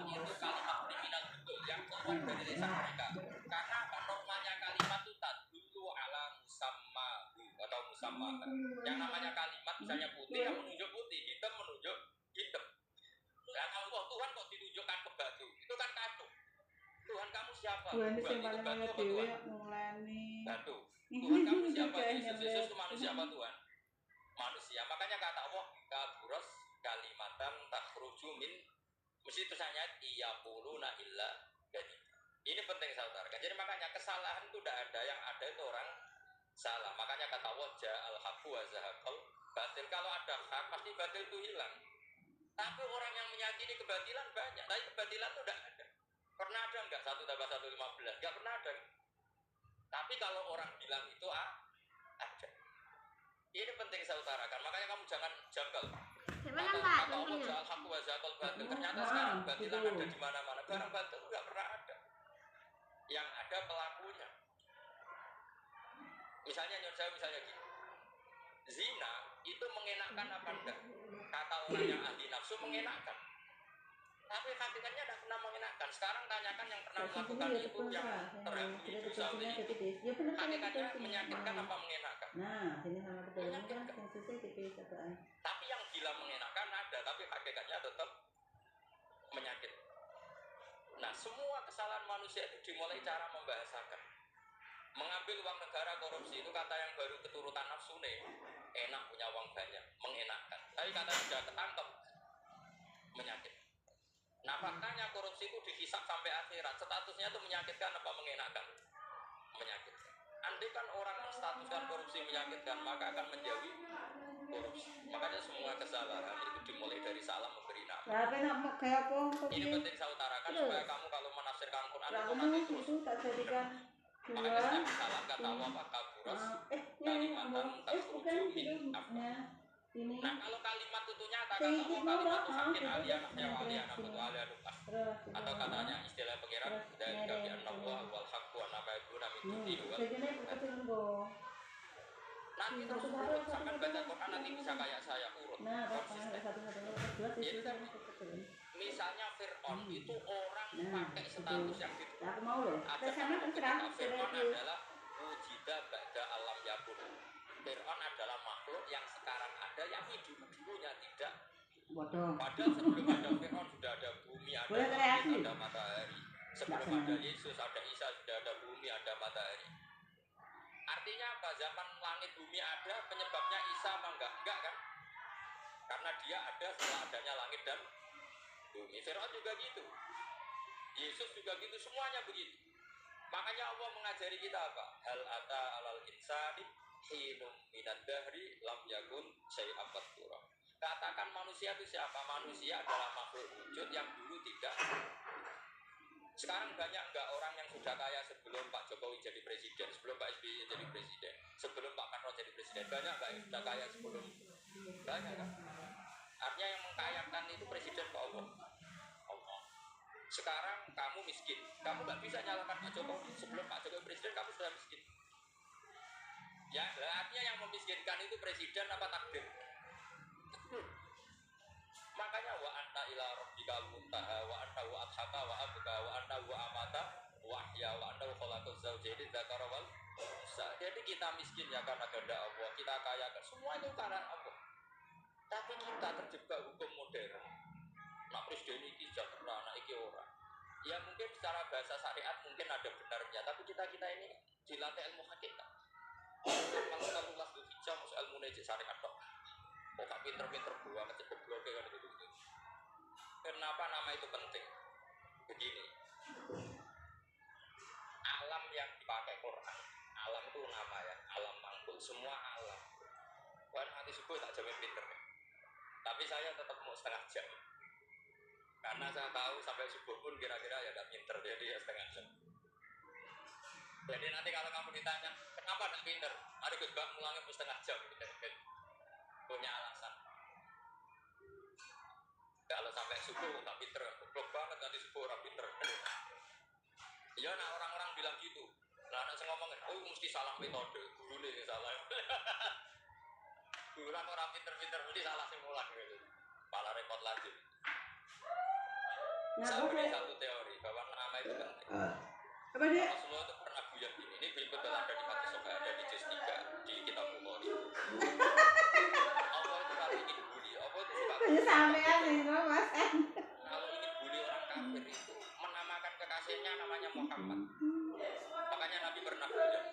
itu kalimat kriminal betul yang keluar dari lisan mereka. Karena apa? Normalnya kalimat itu tadullu ala musamma atau musamma. Yang namanya kalimat misalnya putih yang menunjuk putih, hitam menunjuk hitam. Nah, Allah Tuhan kok ditunjukkan ke batu? Itu kan kacau. Tuhan kamu siapa? Tuhan itu Tuhan paling itu batu banyak apa dewe Tuhan? mulani. Batu. Tuhan kamu siapa? Yesus itu manusia apa Tuhan? Manusia. Makanya kata Allah kaburos kalimatan takhruju min mesti tulisannya iyaquluna illa jadi. Ini penting saya utarakan. Jadi makanya kesalahan itu tidak ada, yang ada itu orang salah. Makanya kata Allah ja'al haqqu wa zahaqal batil. Kalau ada hak pasti batil itu hilang. Tapi orang yang meyakini kebatilan banyak, tapi kebatilan itu tidak ada. Pernah ada enggak 1 tambah 1 15? Enggak pernah ada. Tapi kalau orang bilang itu ada. Ini penting saya utarakan. Makanya kamu jangan janggal. Gimana Pak? Kata Allah ja'al haqqu wa zahaqal batil. Ternyata sekarang batilan ada di mana-mana. Barang batil itu enggak pernah ada. Yang ada pelakunya. Misalnya misalnya gini. Zina itu mengenakkan apa enggak? Kata orang yang ahli nafsu mengenakkan. Tapi hakikatnya tidak pernah mengenakkan. Sekarang tanyakan yang pernah melakukan itu yang terhambur itu Saudi. Hakikatnya menyakitkan apa mengenakkan? Nah, sini sama betul kan khususnya di satuan. Tapi yang bilang mengenakkan ada, tapi hakikatnya tetap menyakitkan. Nah, semua kesalahan manusia itu dimulai cara membahasakan. Mengambil uang negara, korupsi itu kata yang baru keturutan nafsu nih. Enak punya uang banyak, mengenakkan. Tapi kata sudah ketangkep, menyakitkan. Nah, faktanya korupsi itu dihisap sampai akhirat. Statusnya itu menyakitkan apa mengenakkan? Menyakitkan. Andai kan orang menstatuskan korupsi menyakitkan, maka akan menjauhi korupsi. Makanya semua kesalahan itu dimulai dari salah memberi nama. Tapi nak kayak apa? Ini penting saya utarakan supaya kamu kalau menafsirkan Quran itu nanti terus. Itu tak jadikan Makanya setiap salah kata Allah kabur Kuros Kalimantan takhruju min afwah. Ini Nah kalau kalimat itu nyata kata Tinggi Allah kalimat itu dulu, sakin gitu, aliyah wa terus aliyah sini. wa aliyah nukas. terus Atau katanya istilah pengiran terus dari mereng, kami an-nawwa wal haqqu wa nama yaduna min dunihi wal. segini kecil go. Nanti terus Satu-satu, urut sampai baca satu-satu. Quran nanti bisa kayak saya urut Nah, apa? konsisten. Satu-satu, dua Jadi tisu tadi kecil. misalnya Fir'aun itu orang Nah, pakai status yang gitu. Nah, aku mau loh. Ada Ke sana terserah. ketika Fir'aun adalah wujida ba'da alam yakun. Fir'aun adalah makhluk yang sekarang ada yang dulunya tidak. Bodoh. Padahal sebelum ada Fir'aun sudah ada bumi, ada Boleh langit, kreasi. ada matahari. Sebelum Nggak ada senang. Yesus, ada Isa, sudah ada bumi, ada matahari. Artinya apa? Zaman langit bumi ada, penyebabnya Isa apa enggak? Enggak kan? Karena dia ada setelah adanya langit dan bumi. Fir'aun juga gitu. Yesus juga gitu, semuanya begitu. Makanya Allah mengajari kita apa? Hal ata alal insani hinum minad dahri lam yakun syai'an madhkura. Katakan manusia itu siapa? Manusia adalah makhluk wujud yang dulu tidak. Sekarang banyak enggak orang yang sudah kaya sebelum Pak Jokowi jadi presiden, sebelum Pak SBY jadi presiden, sebelum Pak Karno jadi presiden. Banyak enggak yang sudah kaya sebelum? Banyak kan? Artinya yang mengkayakan itu presiden Pak Allah. Allah. Sekarang kamu miskin, kamu nggak bisa nyalakan Pak Jokowi. Sebelum Pak Jokowi presiden, kamu sudah miskin. Ya, artinya yang memiskinkan itu presiden apa takdir? Makanya wa anta ila rabbikal muntaha wa annahu adhaka wa abka wa annahu amata wa ahya wa annahu khalaqaz zawjaini dzakara wal unsa. Jadi kita miskin ya karena kehendak Allah, kita kaya semua itu karena Allah. Tapi kita terjebak hukum modern. Nah presiden ini sejahtera, anak iki ora. Ya mungkin secara bahasa syariat mungkin ada benarnya, tapi kita ini dilatih ilmu hakikat. Kalau lulas itu hijau, masuk ilmu nejek syariat dok. Kok gak pinter-pinter gua ngecek blok kan gitu. Kenapa nama itu penting? Begini. Alam yang dipakai Quran, alam itu nama ya, alam mangkul, semua alam. Wah nanti subuh tak jamin pinter. Tapi saya tetap mau setengah jam. Karena saya tahu sampai subuh pun kira-kira ya tidak pinter, jadi ya setengah jam. Jadi nanti kalau kamu ditanya, kenapa tidak pinter? Ada Gus Bak mulangnya setengah jam. Punya alasan. Kalau sampai subuh tak pinter, goblok banget nanti subuh orang pinter. Iya, nah orang-orang bilang gitu. Nah anak saya ngomong, oh mesti salah metode, guru nih salah. Guru orang pinter-pinter mesti salah simulan gitu. Malah repot lagi. Saya beri satu teori bahwa nama itu penting. Apa dia? Rasulullah itu pernah guyon gini. Ini betul ada di hadis sobat, ada di juz 3 di kitab Bukhari. Allah itu kalau ingin bully, Allah itu suka. Hanya sampean nih, Mas. Kalau ingin bully orang kafir itu menamakan kekasihnya namanya Muhammad. Makanya Nabi pernah guyon.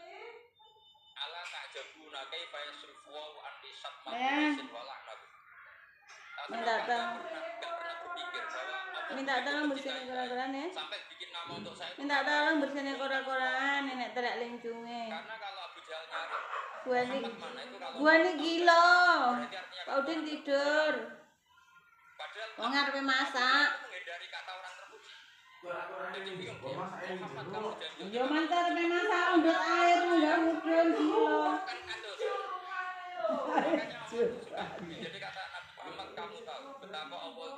Ala ta'jabuna kaifa yasrifu wa an lisat ma'asin wa la'natu. Minta tolong. Enggak pernah berpikir bahwa Minta tolong bersihin koran-koran ya. sampai bikin nama untuk saya. Minta tolong bersihin koran-koran nenek terak lincunge. Karena kalau Abu Jahal nyari Gua mana itu kalau nih gila. berarti artinya Pak Udin tidur. padahal Wong arepe masak. menghindari kata orang terpuji. Jadi bingung dia. Muhammad kamu janji. Yo mantar pe masak undut air enggak mudun gila. Kan ada. Makanya Allah itu suka bumi. Jadi kata Nabi Muhammad kamu tahu betapa Allah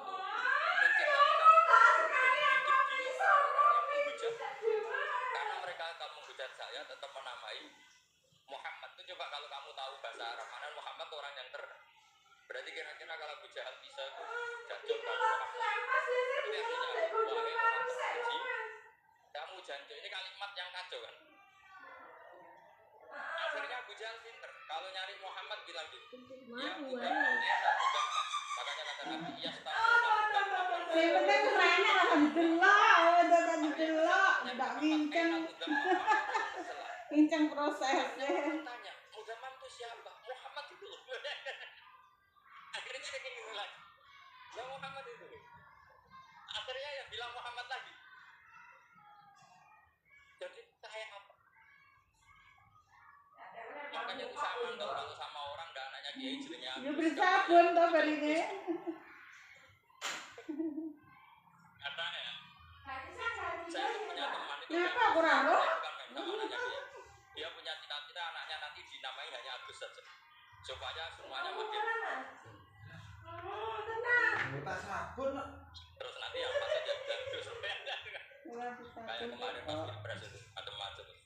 itu karena mereka kalau menghujat saya tetap menamai Muhammad. Itu coba kalau kamu tahu bahasa Arab mana Muhammad orang yang berarti kira-kira kalau Abu Jahal bisa jatuh kamu Muhammad. Berarti artinya wahai orang terpuji, kamu janji. Ini kalimat yang kacau kan. Akhirnya Abu Jahal pinter. Kalau nyari Muhammad bilang gitu. Ya udah. Makanya kata Nabi ya Sing penting kerennya rasa didelok, udah didelok, ndak kinceng. Kinceng prosesnya. tanya, Muhammad itu siapa? Muhammad itu. Akhirnya dia kayak gitu lagi. Ya Muhammad itu. Akhirnya ya bilang Muhammad lagi. Jadi kayak apa? Makanya itu sama kalau sama orang dan anaknya kiai jadinya. Yo bersabun to barine. Katanya. Saya itu punya teman itu. Kenapa kurang roh? Dia punya cita-cita anaknya nanti dinamai hanya Agus saja supaya semuanya makin Tak sabun. terus nanti yang pas aja Agus kayak kemarin pas Pilpres itu macam-macam.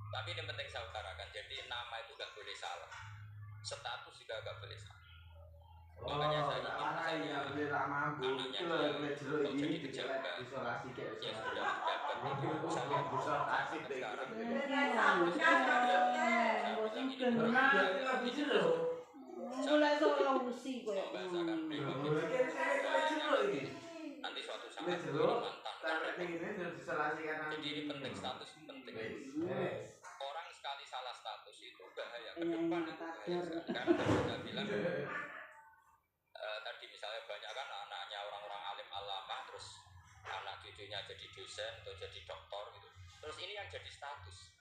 Tapi ini penting saya utarakan, jadi nama itu gak boleh salah, status juga gak boleh salah. Makanya saya ingin anaknya kalau jadi pejabat yang sudah pejabat itu saya sekarang mulai solusi koyo membahasakan nanti suatu saat ini mantan. Jadi ini penting, status penting. Orang sekali salah status itu bahaya ke depan itu bahaya sekali. Karena tadi saya bilang tadi misalnya banyak kan anaknya orang-orang alim alamah, terus anak cucunya jadi dosen atau jadi doktor gitu. Terus ini yang jadi status.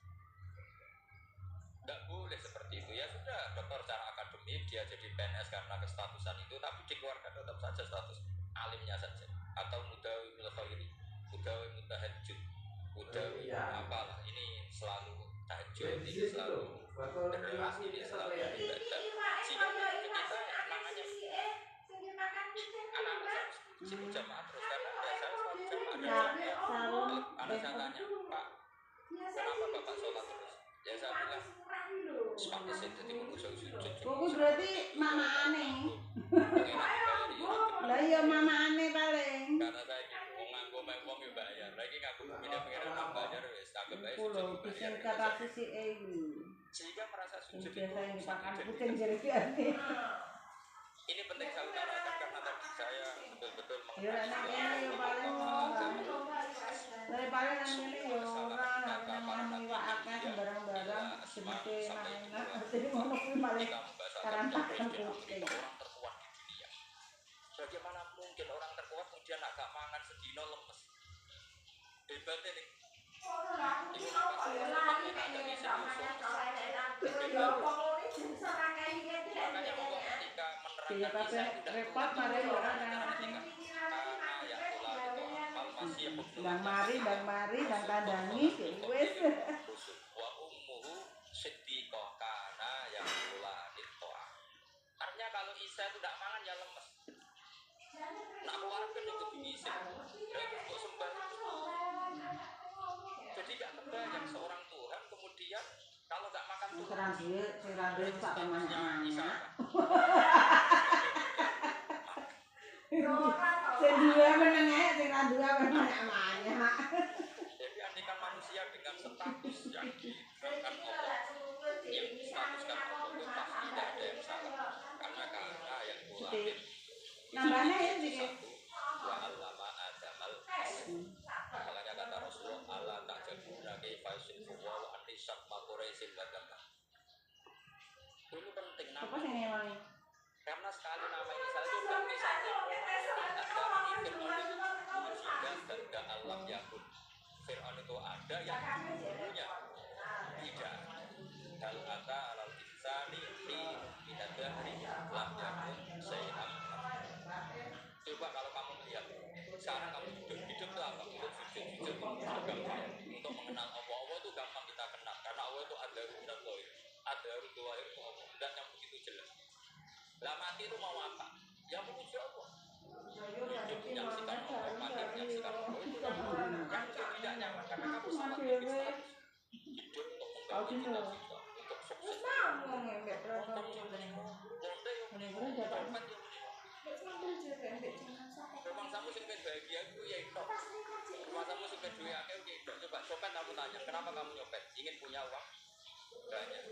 Nggak boleh seperti itu, ya sudah dokter secara akademik dia jadi PNS karena kestatusan itu, tapi di keluarga tetap saja status alimnya saja, atau mudawi khairi, mudawi mutahajjud, mudawi apalah, ini selalu tahajud, ini selalu berdoa, ini selalu ibadah. Jika kita namanya anak-anak sini jamaah terus, karena saya selalu jamaah. Anak saya tanya, Pak, kenapa Bapak sholat terus? Ya saya bilang sepantas itu jadi manusia sujud. Fokus berarti mama aneh. Lah iya mama aneh paling. Karena saya mau nganggo wong yo bayar. Lagi nganggo pindah pengiran nang bayar wis tanggep ae sujud. Kucing kata sisi Sehingga merasa sujud biasa yang dipakan kucing jadi. Ini penting saya utarakan karena tadi saya betul-betul Ya enak ini paling paling ini yo ora nang akeh barang-barang seperti mainan jadi ngono kuwi paling karantakan kucing. Orang terkuat di dunia. Bagaimana mungkin orang terkuat kemudian agak mangan sedino lemes? Hebatnya nih. Ibu napa sih ada di sini. Makanya Allah ketika menerangkan Isa itu repot mari orang bang mari bang tandani wis wa ummuhu siddiqah kana yaqulani to'a. Artinya kalau Isa itu tidak mangan ya lemes. Nak keluar kan itu diisi. Kok sembah. Jadi gak kebayang seorang Tuhan kemudian kalau gak makan Tuhan. serang duit sak Isa. Sing dua meneng ae, sing ra dua meneng banyak. Jadi andikan manusia dengan status yang diberikan Allah, yang statuskan Allah itu pasti tidak ada yang salah. Karena yang ulama Nambahnya ya sedikit. wa allama adamal makanya kata Rasulullah Allah tak jaduna kaifa yusifu wa antisat maqureisin badama. Ini penting Apa nama. sing ngewangi? Karena sekali nama ini saja sudah misalnya ada di Fir'aun itu dan alam yakun. Fir'aun itu ada yang dulunya tidak. Hal ata alal insani li minadahri lam yakun sayyi'an. Coba kalau kamu lihat sekarang kamu hidup itu apa? Untuk sujud gampang. Untuk mengenal Allah itu gampang kita kenal karena Allah itu ada rudat loh, ada rudat itu Allah dan yang begitu jelas. Lah mati itu mau apa? Ya menuju Allah. Hidup menyaksikan Allah, mati menyaksikan Allah itu yang tidak nyaman karena kamu sangat hidup untuk mengganti kita, untuk sukses. Rumah kamu sing bahagia itu ya itu. Rumah kamu sing duwe akeh oke itu. Coba copet kamu tanya, kenapa kamu nyopet? Ingin punya uang banyak.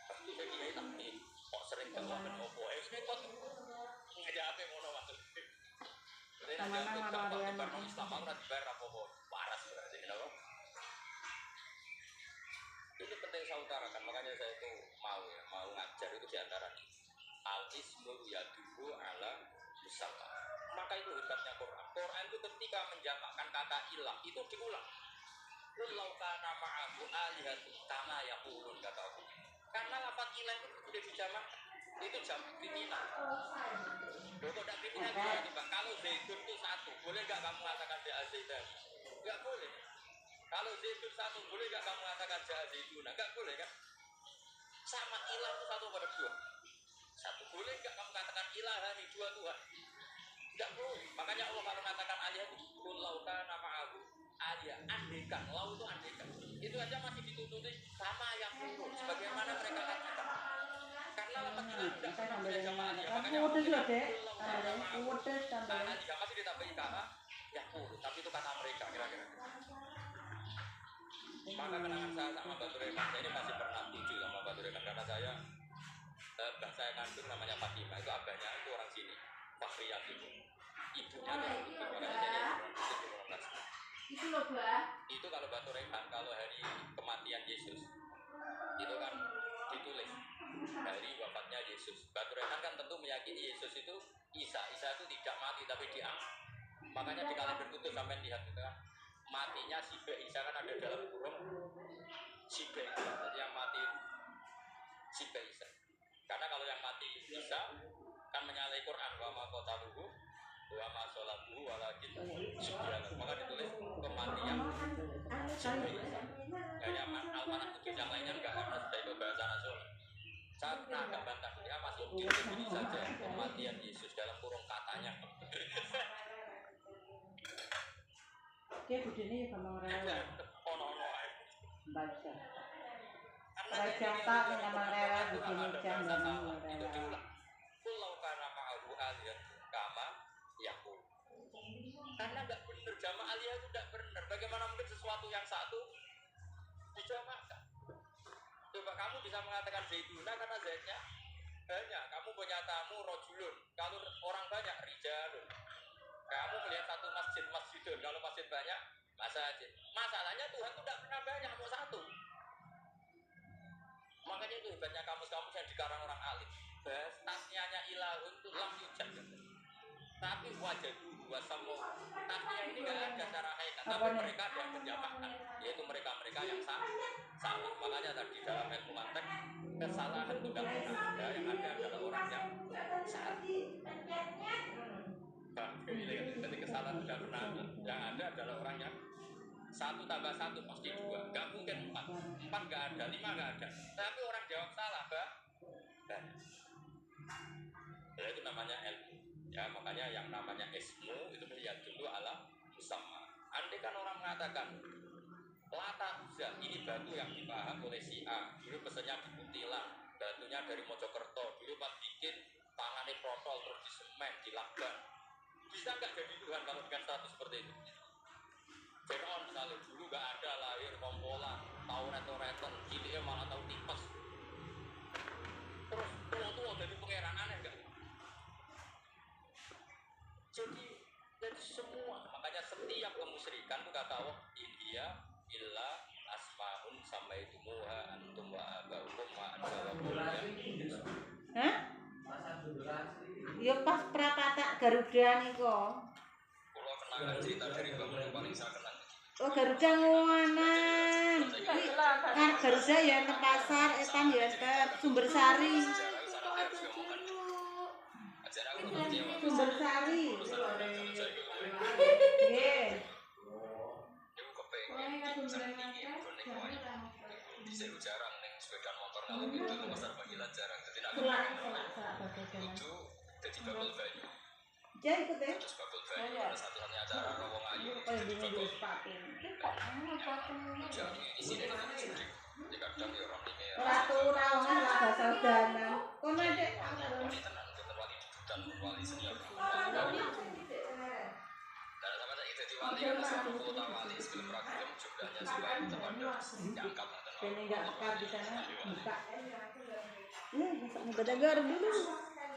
Pasti jadi ya tapi kok sering keluaran opo. Ini kok ngajak apa ngono maksud. Sama-sama karena Islam ora dibayar apa-apa. Waras berarti lho. Ini penting saya utarakan, makanya saya itu mau ngajar itu diantara ini. Al-ismu yadullu ala musamma. Maka itu hebatnya Quran. Quran itu ketika menjamakkan kata ilah itu diulang. Kullau kana ma'ahu alihatun kama yaqulun kata aku. Karena lafaz ilah itu sudah dijamakkan. Itu jamak kriminal. Loh kok tidak kriminal itu Bang? Kalau Zaidun itu satu, boleh nggak kamu mengatakan ja'a Zaidan? Nggak boleh. Kalau Zaidun satu, boleh nggak kamu mengatakan ja'a Zaidun? Nggak boleh kan? sama ilah itu satu pada dua. Satu, boleh nggak kamu katakan ilahani dua Tuhan? Tidak boleh. Makanya Allah kalau mengatakan aliyah itu kulauka nama aku aliyah, andekan, lau itu andekan. Itu aja masih ditututi sama yang buruk sebagaimana mereka katakan. Karena lafaz ilah tidak pernah boleh sama aliyah. Makanya Allah aliyah masih ditambahi kata ya buruk, tapi itu kata mereka kira-kira. Maka kenangan saya sama Mbak Turekan, saya ini masih pernah setuju sama Mbak Turekan karena saya mbak saya kandung namanya Fatimah, itu abahnya itu orang sini, Pak Riyad itu. Ibunya itu makanya saya itu loh Mbak. Itu kalau Mbak Turekan, kalau hari kematian Yesus itu kan ditulis hari wafatnya Yesus. Mbak Turekan kan tentu meyakini Yesus itu Isa itu tidak mati tapi diangkat. Makanya di kalender kudus sampai lihat itu kan matinya Sibe Isa kan ada dalam kurung Sibe Isa, yang mati Sibe Isa. Karena kalau yang mati Isa kan menyalahi Quran, wa ma qataluhu wa ma sholatuhu walakin subhanahu. Maka ditulis kematian Sibe Isa. Kayak almanah kudus yang lainnya enggak, karena sudah itu bahasa nasional. Saya pernah agak bantah, dia masih ditulis saja kematian Yesus dalam kurung katanya. Dia budine ya sama rela. Ono-ono ae. Baca. Raja tak nama rela budine jam dan rela. Pulau karena ma'ahu aliyah kama yaku. Karena enggak benar jamaah aliyah itu enggak benar. Bagaimana mungkin sesuatu yang satu dijamaahkan? Coba kamu bisa mengatakan zaituna karena zaitnya banyak. Kamu punya tamu rojulun. Kalau orang banyak rijalun. Kamu melihat satu masjidun. Kalau masjid banyak masjid. Masalahnya Tuhan itu tidak pernah banyak, mau satu. Makanya itu hebatnya kamus-kamus yang dikarang orang alim. Bahas tasnianya ilahun itu lam yujad. Tapi wajah dulu wasamu. Tasnia ini nggak ada secara hakikat. Tapi mereka ada yang menjamakan, yaitu mereka-mereka yang salah. Makanya tadi dalam ilmu mantek kesalahan itu tidak pernah ada. Yang ada adalah orang yang salah. Jadi kesalahan tidak pernah ada. Yang ada adalah orang yang 1 tambah 1 pasti 2. Gak mungkin 4 gak ada, 5 gak ada. Tapi orang jawab salah, Mbak. Ya itu namanya ilmu. Ya makanya yang namanya ismu itu melihat dulu ala musamma. Andai kan orang mengatakan Lata Uzza, ini batu yang dipaham oleh si A. Dulu pesannya di Kuntilan, batunya dari Mojokerto. Dulu pas bikin tangannya protol terus di semen, di lakban. Bisa nggak jadi Tuhan kalau dengan status seperti itu? Fir'aun misalnya dulu nggak ada lahir kompolan, tahu reto-reton, ciliknya malah tahu tipes. Terus tua-tua jadi pangeran, aneh nggak? Jadi semua, makanya setiap kemusyrikan itu kata Allah, India illa asma'un samaitumuha antum wa abaukum wa anzalakum. Hah? Ya pas Prapata Garuda niko. Kalau kenangan cerita dari bangun yang paling saya kenang. Oh Garuda ngonan. Kan Garuda ya ke pasar, etan ya ke Sumbersari. Sumbersari. Nggih. Saya jarang neng sepeda motor kalau gitu pasar Panggilan jarang. Jadi nak itu jadi Babel Bayu. Jadi ikut deh. Terus Babel Bayu ada satu-satunya acara Rawong Ayu. Jadi Babel. Jadi di sini ada mudik. Jadi kadang ya orang ini. Ratu Rawangan lah bahasa udanan. Kono dek. Wali tenang, bener wali debutan, wali senior. Dan sama saya jadi wali karena selama kota wali sebelum ragam jumlahnya supaya terpadu diangkat. Ini enggak akar di sana buka. Masak muda garam dulu.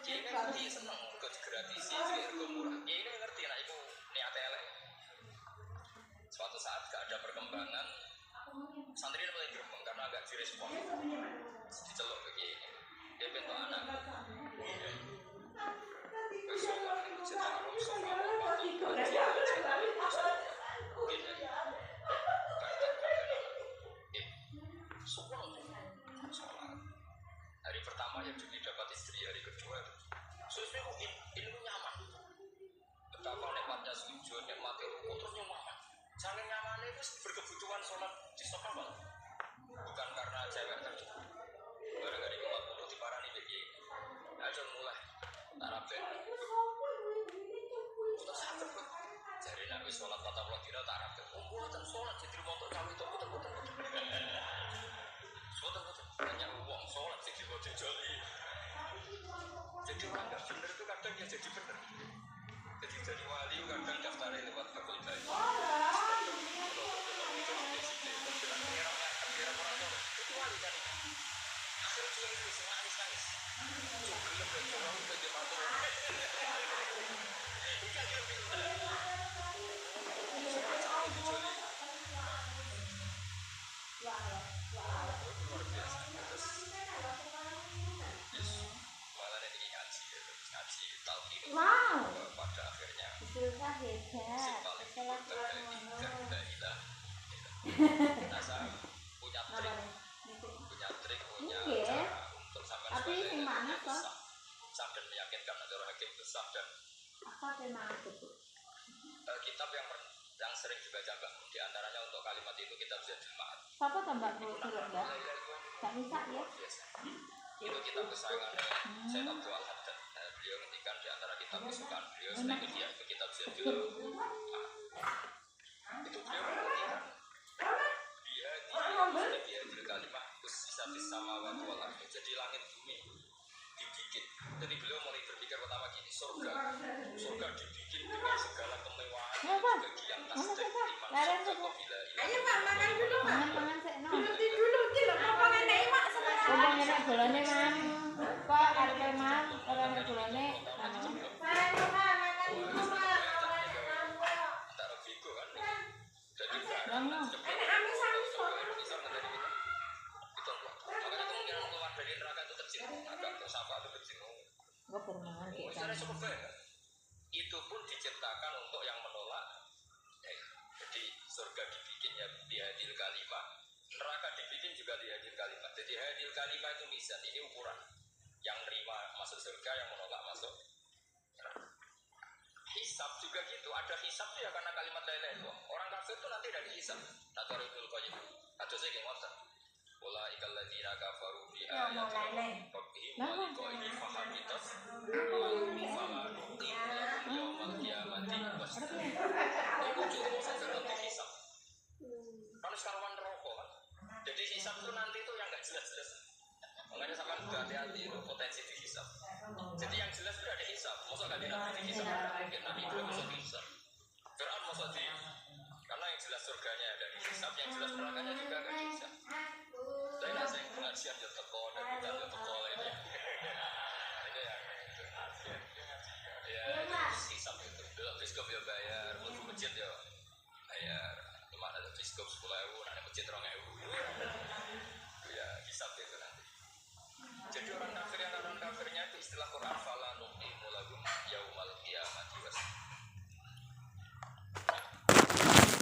Ini ngerti seneng ke gratis sih, harga murah. Ini ngerti lah ibu niat elek. Suatu saat gak ada perkembangan, santri mulai gerbang karena agak direspon. Diceluk begini. Dia bentuk anak. Besok ini cerita Arab sama hari pertama yang Juni dapat istri, hari kedua sesuai ilmu nyaman. Betapa nikmatnya sujud, nikmatnya rukuk, terus nyaman. Saking nyamannya itu berkebutuhan sholat di sofa, bukan karena cewek tadi. Gara-gara kabeh. Mboten salat jadi motor cawe itu betul-betul. Betul-betul banyak uang salat sing dijoli. Jadi orang nggak bener itu kadang dia jadi bener. Jadi wali kadang daftarnya lewat Google Drive. Itu wali kan. Akhirnya dia itu nangis. Belum berjuang untuk dia mampu. Ikan dia bilang. Semacam dijoli. Luar biasa. Terus malah ini ngaji tauhid. Wow. Pada akhirnya Sudah hebat. Assalamualaikum. Saya punya trik, punya cara untuk sampai Tapi yang mana kok? sah dan meyakinkan agar hakim itu sah dan Apa tema itu? kitab yang sering dibaca Mbak, di antaranya untuk kalimat itu kitab Zadul Ma'ad. Siapa tambah dulu Mbak? Gak bisa ya? Itu kitab kesayangannya Sayyid Abdul Al-Haddad. Beliau ngendikan di antara kitab kesukaan beliau selain itu kitab Zadul Ma'ad. Itu beliau mengendikan dia di kalimat sisa sama waktu wal ardi. Jadi langit bumi dibikin. Jadi beliau mulai berpikir pertama gini, surga dibikin dengan segala kemewahan bagi yang tasdik iman surga bila Ayo Pak, makan dulu Pak. Mangan sik no. Berhenti dulu iki lho, apa ngene Mak sebenarnya. Ngomong enak bolane man. Kok arepe man, ora enak bolane. Makan dulu Mak. antara Vigo kan. Jadi Ngono. Enak amis-amis kok. makanya kemungkinan keluar dari neraka itu kecil, agak tersapa itu kecil. Gua bermangan kayak Misalnya kan. surga itu pun diciptakan untuk yang menolak. Jadi surga dibikinnya di hadil kalimah, neraka dibikin juga di hadil kalimah. Jadi hadil kalimah itu mizan, ini ukuran. Yang nerima masuk surga, yang menolak masuk neraka. Hisab juga gitu, ada hisab ya karena kalimat la ilaha illallah. Orang kafir itu nanti dari hisab. Nato Ibnu Qayyim. Ada saya yang ngotot. Ulaika alladziina kafaru bi ayati rabbihim wa liqa'ihi fahabitat fala nuqimu lahum yaumal qiyamati wazna. Itu cuma saja untuk hisab. Kalau sekarang rokok kan. Jadi hisab itu nanti itu yang enggak jelas-jelas. Makanya sama hati-hati itu potensi dihisab. Jadi yang jelas itu ada hisab. Masa enggak dihisab? Mungkin Nabi belum masuk dihisab. Fir'aun masuk di karena yang jelas surganya ada dihisab, yang jelas nerakanya juga ada dihisab. Saya pengajian dia teko dan kita dia teko